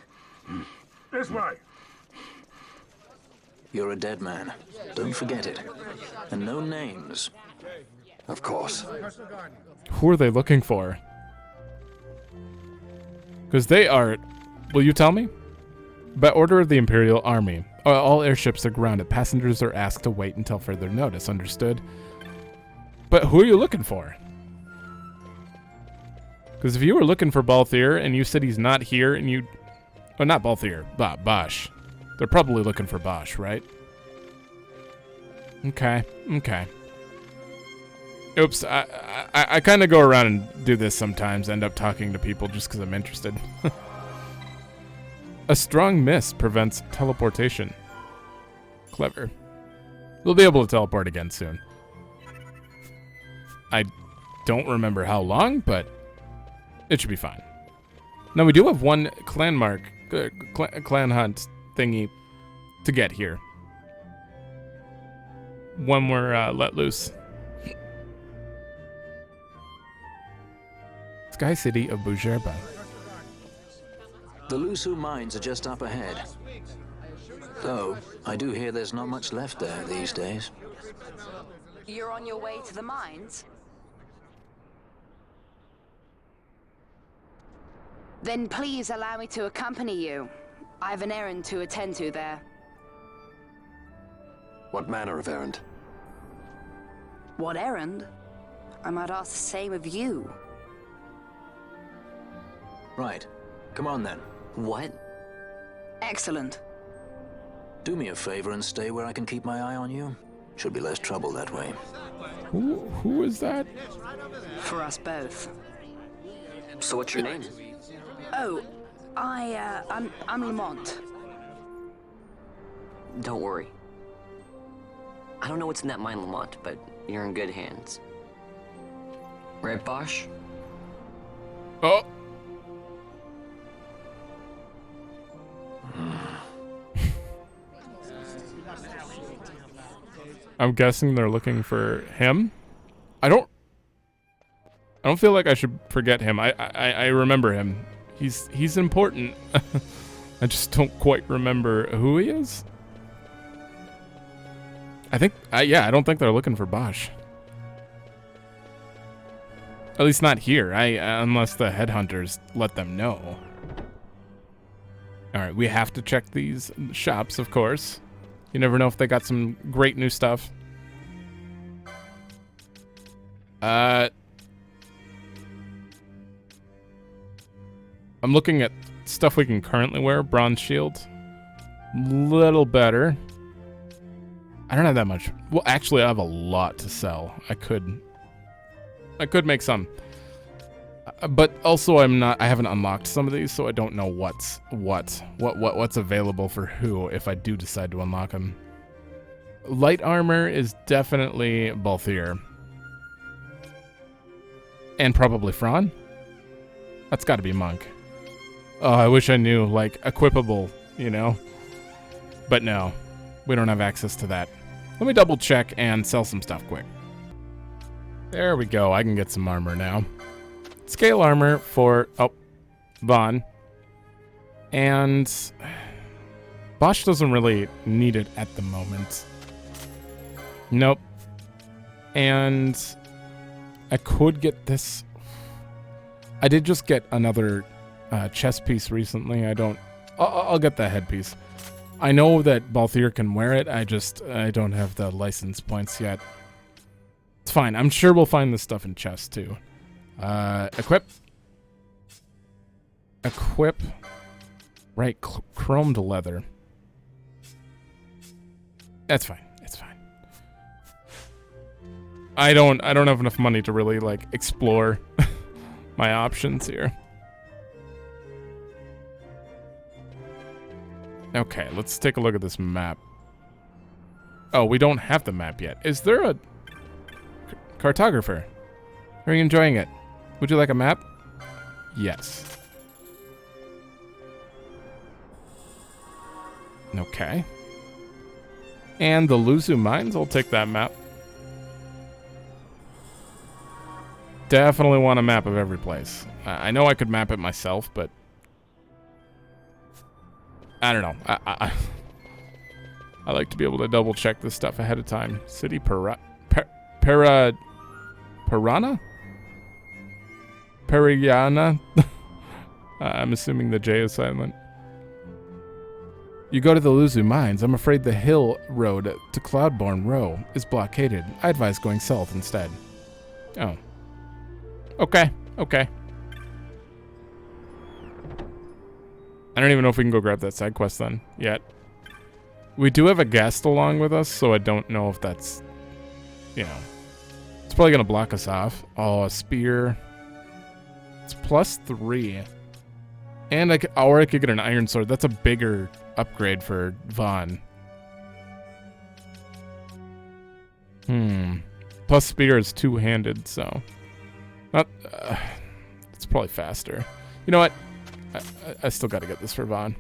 This way. You're a dead man. Don't forget it. And no names. Of course. Who are they looking for? Because they are... Will you tell me? By order of the Imperial Army, all airships are grounded. Passengers are asked to wait until further notice. Understood? But who are you looking for? Because if you were looking for Balthier and you said he's not here and you... Oh, not Balthier. Bosch. They're probably looking for Bosch, right? Okay. Oops, I kind of go around and do this sometimes, end up talking to people just because I'm interested. A strong mist prevents teleportation. Clever. We'll be able to teleport again soon. I don't remember how long, but it should be fine. Now, we do have one clan mark, clan hunt thingy to get here. One we're let loose. Sky City of Bujerba. The Lusu Mines are just up ahead. Though, I do hear there's not much left there these days. You're on your way to the mines? Then please allow me to accompany you. I have an errand to attend to there. What manner of errand? What errand? I might ask the same of you. Right. Come on then. What? Excellent. Do me a favor and stay where I can keep my eye on you. Should be less trouble that way. Who is that? For us both. So what's your name? Oh, I'm Lamont. Don't worry. I don't know what's in that mine, Lamont, but you're in good hands. Right, Bosch? Oh. I'm guessing they're looking for him. I don't feel like I should forget him. I remember him. He's important. I just don't quite remember who he is. I think I don't think they're looking for Bosch. At least not here. Unless the headhunters let them know. All right, we have to check these shops, of course. You never know if they got some great new stuff. I'm looking at stuff we can currently wear. Bronze shield. Little better. I don't have that much. Well, actually, I have a lot to sell. I could make some. But also I haven't unlocked some of these, so I don't know what's available for who if I do decide to unlock them. Light armor is definitely Balthier. And probably Fran. That's got to be Monk. Oh, I wish I knew, like, equipable, you know? But no, we don't have access to that. Let me double check and sell some stuff quick. There we go, I can get some armor now. Scale armor for, Vaughn. And Bosch doesn't really need it at the moment. Nope. And I could get this. I did just get another chest piece recently. I'll get the headpiece. I know that Balthier can wear it. I don't have the license points yet. It's fine. I'm sure we'll find this stuff in chests too. Equip. Right, chromed leather. That's fine. It's fine. I don't have enough money to really like explore my options here. Okay, let's take a look at this map. Oh, we don't have the map yet. Is there a cartographer? Are you enjoying it? Would you like a map? Yes. Okay. And the Lusu Mines, I'll take that map. Definitely want a map of every place. I know I could map it myself, but I don't know. I like to be able to double check this stuff ahead of time. City Piranha? Periana? I'm assuming the J is silent. You go to the Lusu Mines. I'm afraid the hill road to Cloudborn Row is blockaded. I advise going south instead. Oh. Okay. Okay. I don't even know if we can go grab that side quest then yet. We do have a guest along with us, so I don't know if that's, you know, it's probably going to block us off. Oh, a spear. It's +3. And I could get an iron sword. That's a bigger upgrade for Vaughn. Plus spear is two-handed, so not. It's probably faster. You know what? I still got to get this for Vaughn.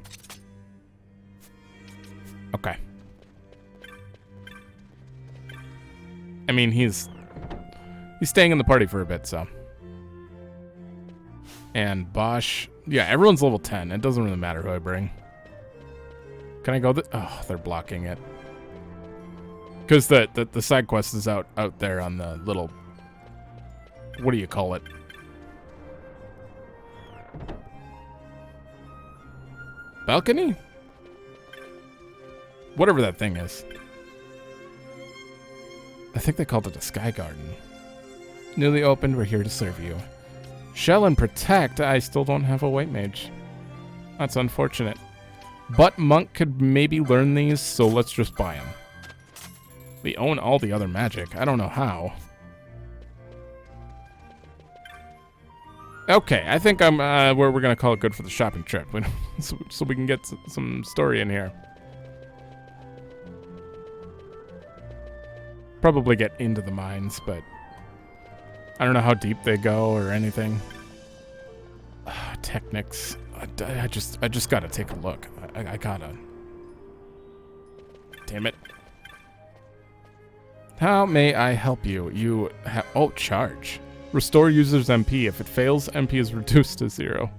Okay. I mean, he's staying in the party for a bit, so. And Bosch, yeah, everyone's level 10. It doesn't really matter who I bring. Can I go? Oh, they're blocking it. Because the side quest is out there on the little, what do you call it? Balcony? Whatever that thing is. I think they called it a sky garden. Newly opened, we're here to serve you. Shell and Protect, I still don't have a white mage. That's unfortunate. But Monk could maybe learn these, so let's just buy them. We own all the other magic. I don't know how. Okay, I think we're gonna call it good for the shopping trip, so we can get some story in here. Probably get into the mines, but I don't know how deep they go or anything. Technics. I just gotta take a look. I gotta. Damn it. How may I help you? You have... Oh, charge. Restore user's MP. If it fails, MP is reduced to 0.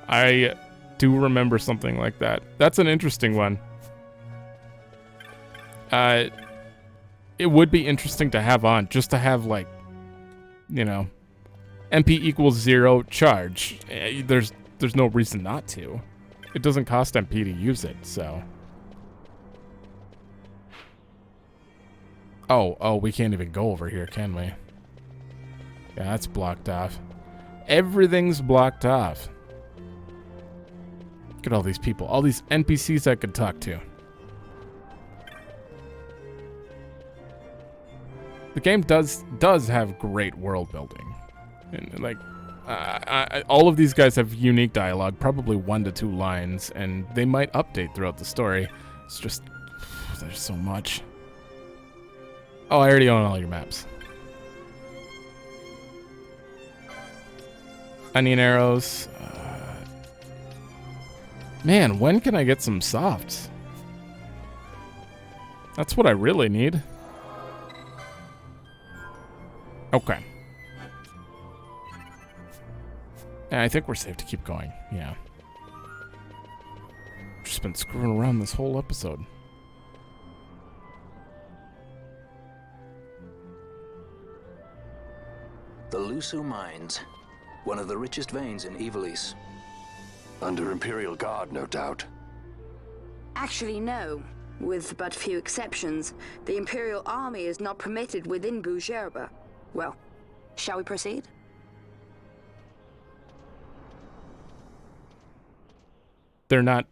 I do remember something like that. That's an interesting one. It would be interesting to have on, just to have, like, you know, MP equals 0, charge. There's no reason not to. It doesn't cost MP to use it, so... Oh, we can't even go over here, can we? Yeah, that's blocked off. Everything's blocked off. Look at all these people. All these NPCs I could talk to. The game does have great world building. And, like, all of these guys have unique dialogue, probably 1 to 2 lines, and they might update throughout the story. It's just... there's so much. Oh, I already own all your maps. Onion arrows. Man, when can I get some softs? That's what I really need. Okay. Yeah, I think we're safe to keep going. Yeah. Just been screwing around this whole episode. The Lusu Mines, one of the richest veins in Ivalice. Under Imperial Guard, no doubt. Actually, no. With but few exceptions, the Imperial Army is not permitted within Bujerba. Well, shall we proceed? They're not...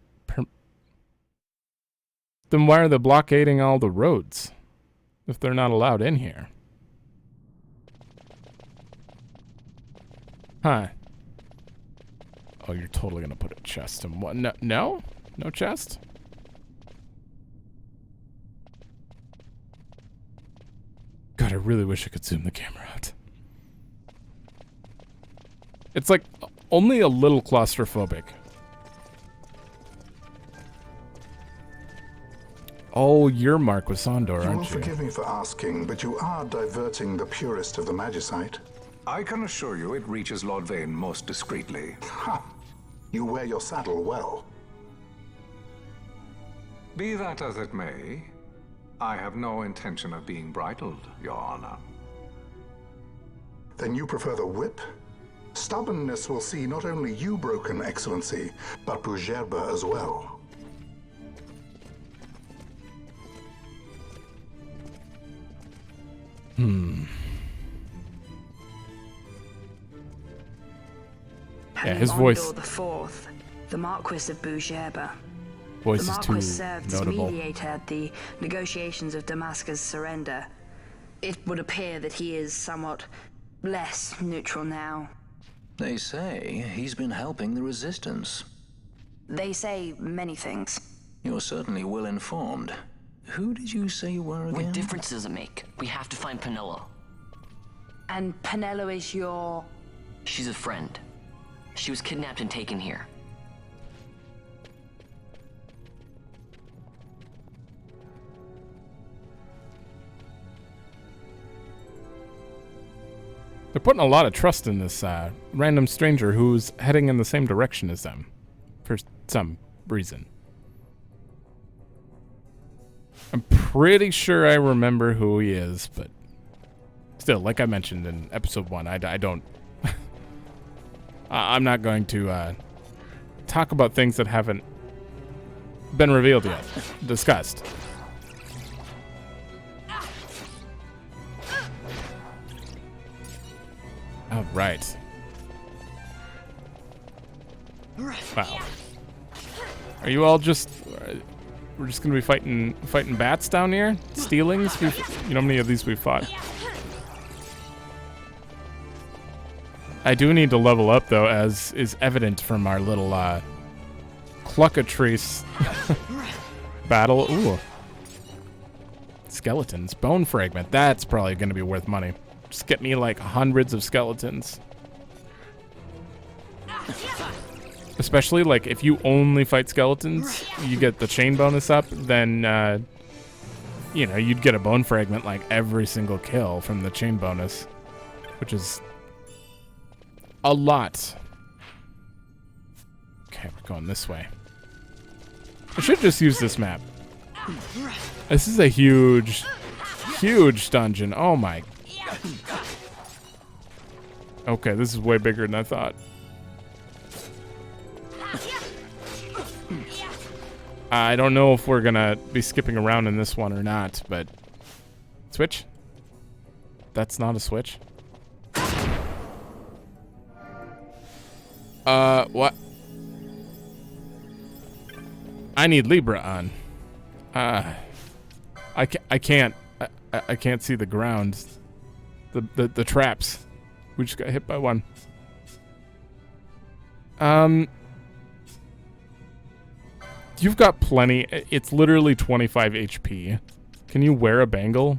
Then why are they blockading all the roads? If they're not allowed in here? Huh. Oh, you're totally gonna put a chest in one. No? No? No chest? God, I really wish I could zoom the camera out. It's like only a little claustrophobic. Oh, you're Marquis Andor, You will aren't you? forgive me for asking, but you are diverting the purest of the magicite. I can assure you it reaches Lord Vane most discreetly. Ha! You wear your saddle well. Be that as it may, I have no intention of being bridled, Your Honor. Then you prefer the whip? Stubbornness will see not only you broken, Excellency, but Bujerba as well. Yeah, his voice. Andor the Fourth, the Marquis of Bujerba. Voice The is Marquis too served notable. as mediator at the negotiations of Dalmasca's surrender. It would appear that he is somewhat less neutral now. They say he's been helping the resistance. They say many things. You're certainly well informed. Who did you say you were again? What difference does it make? We have to find Penelo. And Penelo is your... She's a friend. She was kidnapped and taken here. They're putting a lot of trust in this random stranger who's heading in the same direction as them. For some reason. I'm pretty sure I remember who he is, but... Still, like I mentioned in episode 1, I don't... I'm not going to talk about things that haven't been revealed yet, discussed. All right. Wow. Are you all just... we're just gonna be fighting bats down here? Stealings? You know how many of these we've fought? I do need to level up, though, as is evident from our little, Cluckatrice battle. Ooh. Skeletons. Bone fragment. That's probably gonna be worth money. Just get me, like, hundreds of skeletons. Especially, like, if you only fight skeletons, you get the chain bonus up, then, you know, you'd get a bone fragment, like, every single kill from the chain bonus. Which is a lot. Okay, we're going this way. I should just use this map. This is a huge, huge dungeon. Oh, my. Okay, this is way bigger than I thought. I don't know if we're gonna be skipping around in this one or not, but... Switch? That's not a switch? What? I need Libra on. I can't see the ground. The traps. We just got hit by one. You've got plenty. It's literally 25 HP. Can you wear a bangle?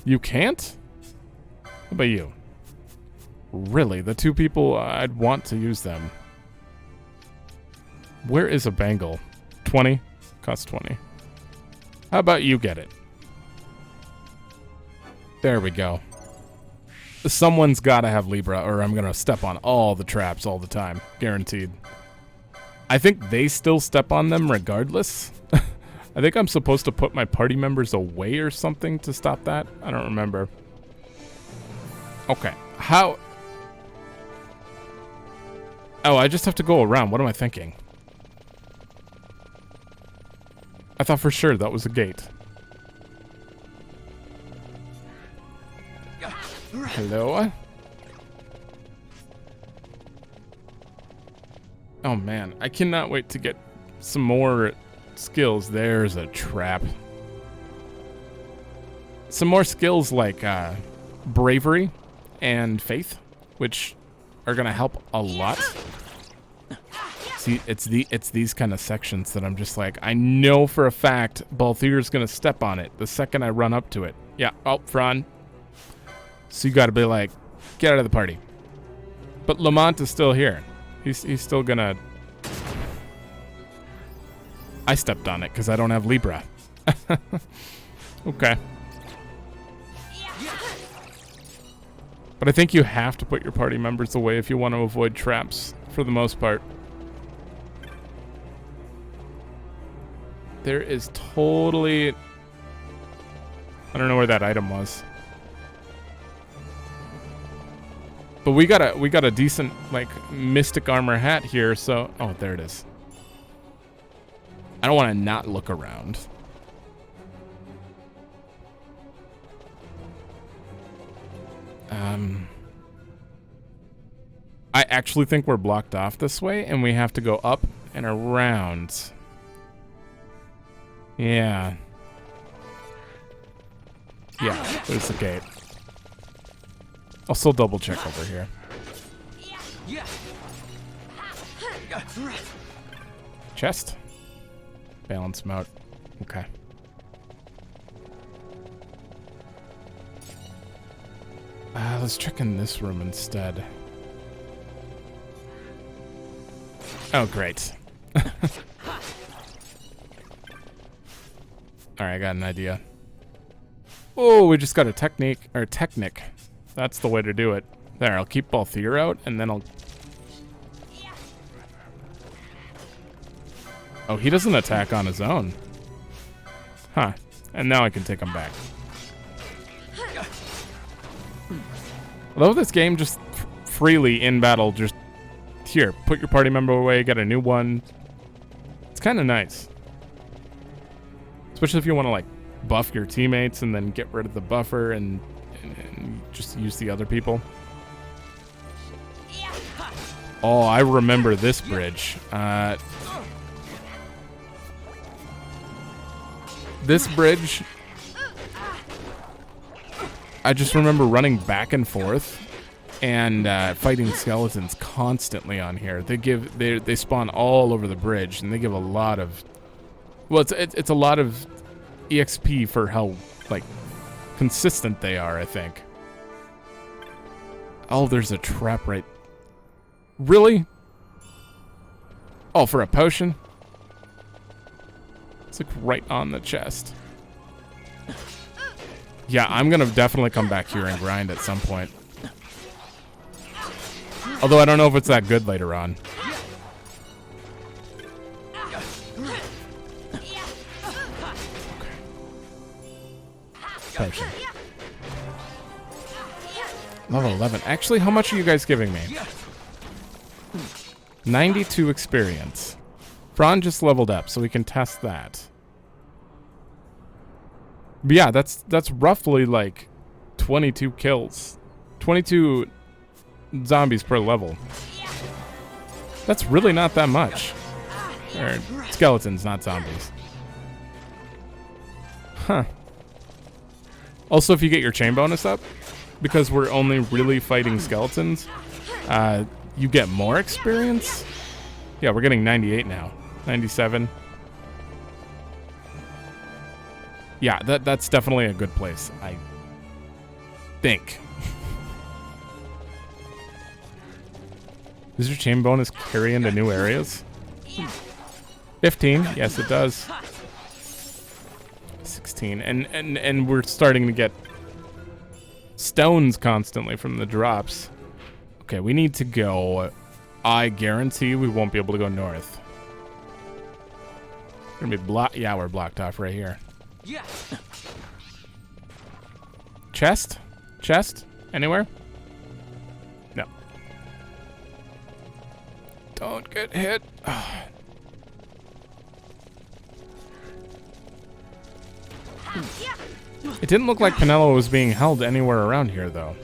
You can't? How about you? Really? The two people I'd want to use them. Where is a bangle? 20? Costs 20. How about you get it? There we go. Someone's got to have Libra, or I'm going to step on all the traps all the time. Guaranteed. I think they still step on them regardless. I think I'm supposed to put my party members away or something to stop that. I don't remember. Okay. How? Oh, I just have to go around. What am I thinking? I thought for sure that was a gate. Hello? Oh man, I cannot wait to get some more skills. There's a trap. Some more skills like bravery and faith, which are gonna help a lot. See, it's these kind of sections that I'm just like, I know for a fact Balthier's gonna step on it the second I run up to it. Yeah, oh, Fran. So you gotta be like, get out of the party. But Lamont is still here. He's still gonna... I stepped on it because I don't have Libra. Okay. But I think you have to put your party members away if you want to avoid traps, for the most part. There is totally... I don't know where that item was. But we got a decent, like, mystic armor hat here, so... Oh, there it is. I don't want to not look around. I actually think we're blocked off this way, and we have to go up and around. Yeah. Yeah, there's the gate. I'll still double check over here. Chest. Balance mode. Okay. Let's check in this room instead. Oh, great. Alright, I got an idea. Oh, we just got a technique. That's the way to do it. There, I'll keep Balthier out, and then I'll... Oh, he doesn't attack on his own. Huh. And now I can take him back. Although this game just freely in battle, just... Here, put your party member away, get a new one. It's kind of nice. Especially if you want to, like, buff your teammates and then get rid of the buffer and just use the other people. Oh, I remember this bridge. This bridge, I just remember running back and forth and fighting skeletons constantly on here. They spawn all over the bridge, and they give a lot of, well, it's a lot of EXP for how like consistent they are, I think. Oh, there's a trap right. Really? Oh, for a potion? It's like right on the chest. Yeah, I'm gonna definitely come back here and grind at some point. Although I don't know if it's that good later on. Potion. Level 11. Actually, how much are you guys giving me? 92 experience. Fran just leveled up, so we can test that. But yeah, that's roughly like 22 kills. 22 zombies per level. That's really not that much. Or skeletons, not zombies. Huh. Also, if you get your chain bonus up, because we're only really fighting skeletons, you get more experience? Yeah, we're getting 98 now. 97. Yeah, that's definitely a good place, I think. Does your chain bonus carry into new areas? 15, yes it does. 16, and we're starting to get stones constantly from the drops. Okay, we need to go. I guarantee we won't be able to go north. We're gonna be blocked. Yeah, we're blocked off right here. Yeah. Chest? Chest? Anywhere? No. Don't get hit. It didn't look like Penelo was being held anywhere around here, though.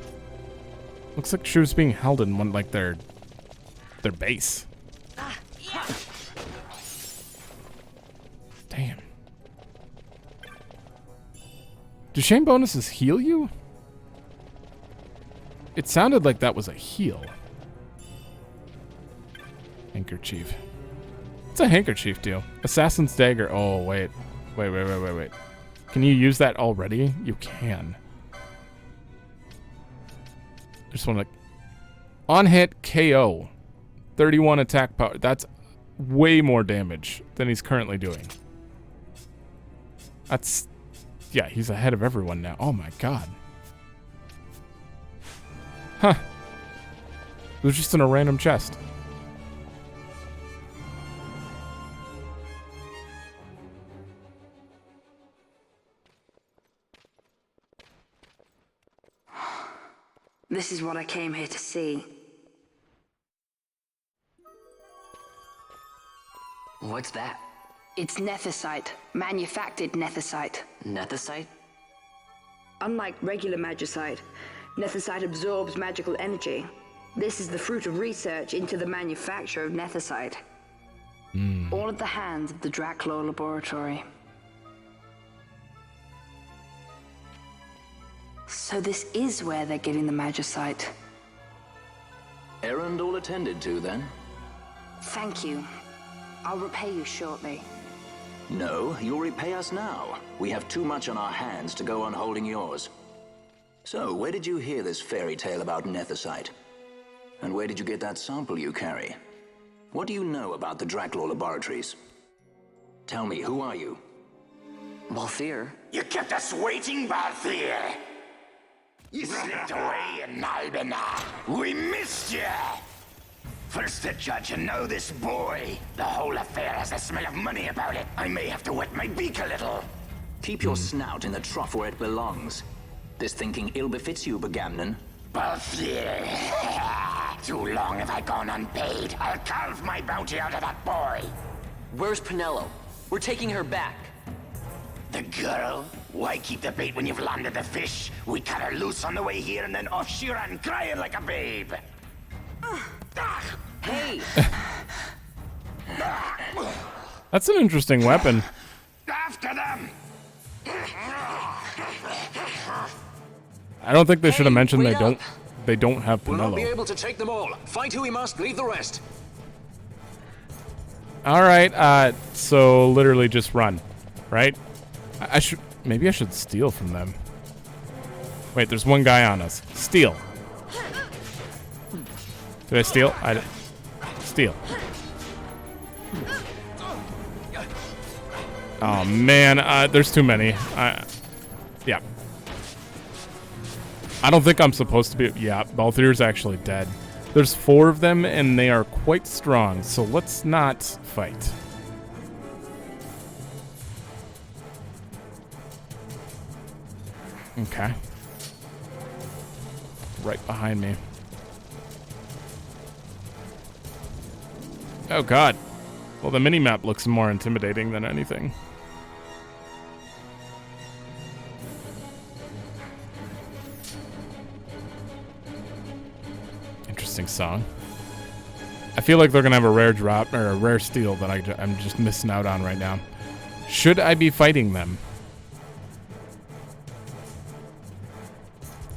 Looks like she was being held in one, like their base. Damn. Do chain bonuses heal you? It sounded like that was a heal. Handkerchief. What's a handkerchief do? Assassin's dagger. Oh, wait. Wait. Can you use that already? You can. Just want to... On hit, KO. 31 attack power. That's way more damage than he's currently doing. That's... Yeah, he's ahead of everyone now. Oh my god. Huh. It was just in a random chest. This is what I came here to see. What's that? It's nethicite, manufactured nethicite. Nethicite? Unlike regular magicite, nethicite absorbs magical energy. This is the fruit of research into the manufacture of nethicite. All at the hands of the Draclaw Laboratory. So this is where they're getting the magicite. Errand all attended to, then? Thank you. I'll repay you shortly. No, you'll repay us now. We have too much on our hands to go on holding yours. So, where did you hear this fairy tale about nethicite? And where did you get that sample you carry? What do you know about the Draclaw Laboratories? Tell me, who are you? Balthier. You kept us waiting, Balthier! You slipped away in Albina. We missed you! First the judge and now this boy. The whole affair has a smell of money about it. I may have to wet my beak a little. Keep your snout in the trough where it belongs. This thinking ill befits you, Begamnon. Balthier. Too long have I gone unpaid. I'll carve my bounty out of that boy. Where's Penelo? We're taking her back. The girl? Why keep the bait when you've landed the fish? We cut her loose on the way here and then off she ran crying like a babe. Hey! That's an interesting weapon. After them! I don't think they should have mentioned wait they don't have We'll not be Pinello. able to take them all. Fight who we must, leave the rest. All right, so literally just run, right? Maybe I should steal from them. Wait, there's one guy on us. Steal. Did I steal? Steal. Oh man, there's too many. Yeah. I don't think I'm supposed to be. Yeah, Balthier's actually dead. There's 4 of them, and they are quite strong, so let's not fight. Okay. Right behind me. Oh god. Well, the mini-map looks more intimidating than anything. Interesting song. I feel like they're gonna have a rare drop or a rare steal that I'm just missing out on right now. Should I be fighting them?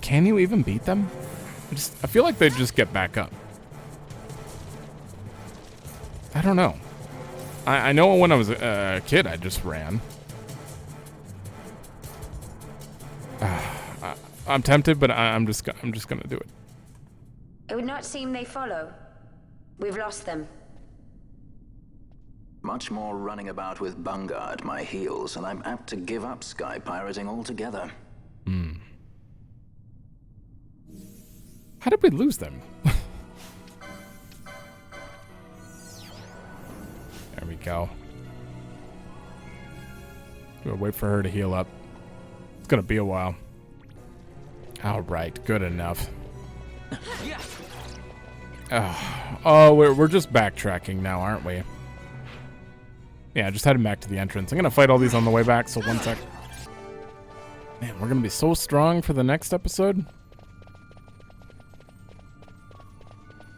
Can you even beat them? I feel like they'd just get back up. I don't know. I know when I was a kid, I just ran. I'm tempted, but I'm just gonna do it. It would not seem they follow. We've lost them. Much more running about with Bunga at my heels, and I'm apt to give up sky pirating altogether. How did we lose them? There we go. We'll wait for her to heal up. It's gonna be a while. All right, good enough. Oh, we're just backtracking now, aren't we? Yeah, just heading back to the entrance. I'm gonna fight all these on the way back, so 1 sec. Man, we're gonna be so strong for the next episode.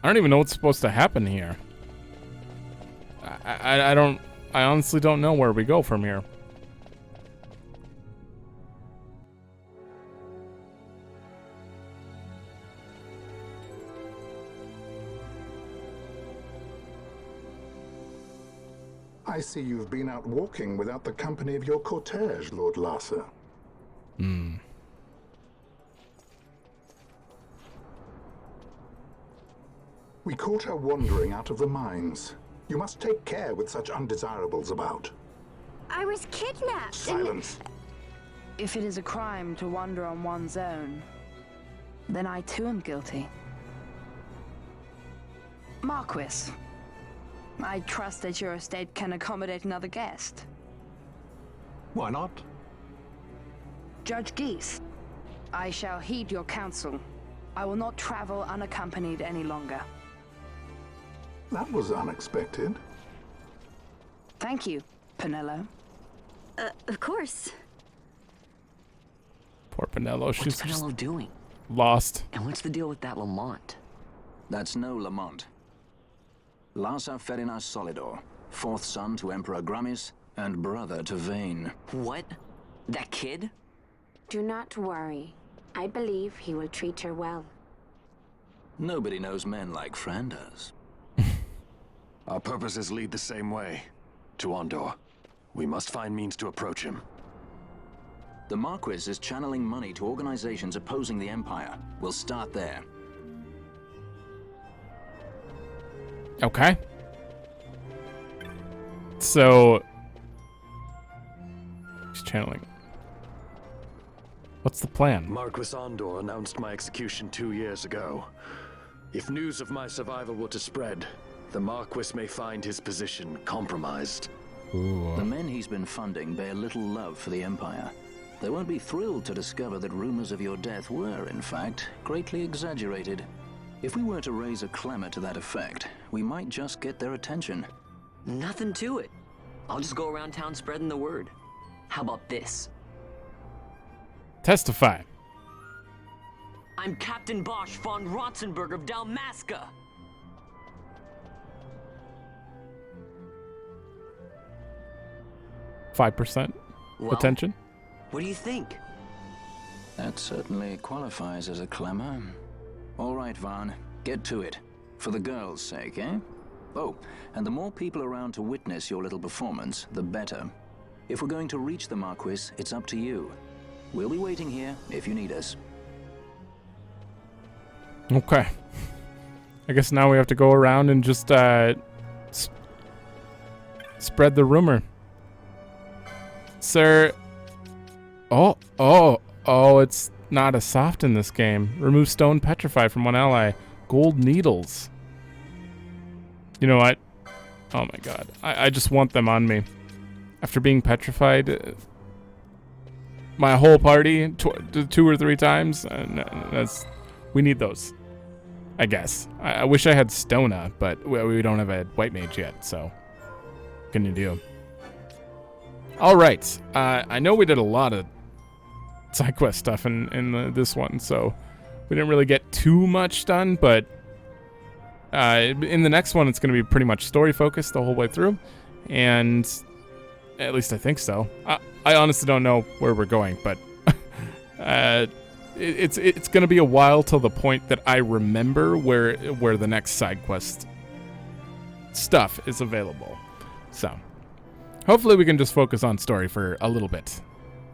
I don't even know what's supposed to happen here. I honestly don't know where we go from here. I see you've been out walking without the company of your cortege, Lord Larsa. We caught her wandering out of the mines. You must take care with such undesirables about. I was kidnapped. Silence. If it is a crime to wander on one's own, then I too am guilty. Marquis, I trust that your estate can accommodate another guest. Why not? Judge Geese, I shall heed your counsel. I will not travel unaccompanied any longer. That was unexpected. Thank you, Pinello. Of course. Poor Pinello. What's She's Pinello just doing? lost. And what's the deal with that Lamont? That's no Lamont. Larsa Ferinas Solidor, 4th son to Emperor Gramis and brother to Vane. What? That kid? Do not worry. I believe he will treat her well. Nobody knows men like Franders. Our purposes lead the same way. To Ondor. We must find means to approach him. The Marquis is channeling money to organizations opposing the Empire. We'll start there. Okay. So he's channeling. What's the plan? Marquis Ondor announced my execution 2 years ago. If news of my survival were to spread, the Marquis may find his position compromised. Ooh. The men he's been funding bear little love for the Empire. They won't be thrilled to discover that rumors of your death were, in fact, greatly exaggerated. If we were to raise a clamor to that effect, we might just get their attention. Nothing to it. I'll just go around town spreading the word. How about this? Testify. I'm Captain Bosch von Rotzenberg of Dalmasca. 5% Well, attention. What do you think? That certainly qualifies as a clamor. All right, Vaughn, get to it. For the girls' sake, eh? Oh, and the more people around to witness your little performance, the better. If we're going to reach the Marquis, it's up to you. We'll be waiting here if you need us. Okay. I guess now we have to go around and just spread the rumor. Sir. Oh, it's not as soft in this game. Remove stone petrify from one ally. Gold needles. You know what? Oh my god. I just want them on me. After being petrified my whole party 2 or 3 times, we need those. I guess. I wish I had Stona, but we don't have a white mage yet, so what can you do? Alright, I know we did a lot of side quest stuff in this one, so we didn't really get too much done, but in the next one it's going to be pretty much story focused the whole way through, and at least I think so. I honestly don't know where we're going, but it's going to be a while till the point that I remember where the next side quest stuff is available. So hopefully we can just focus on story for a little bit.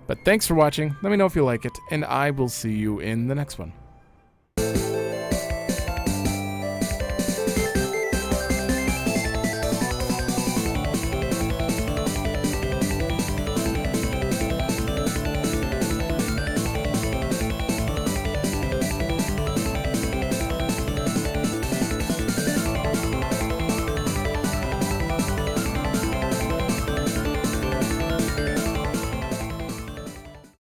But thanks for watching. Let me know if you like it, and I will see you in the next one.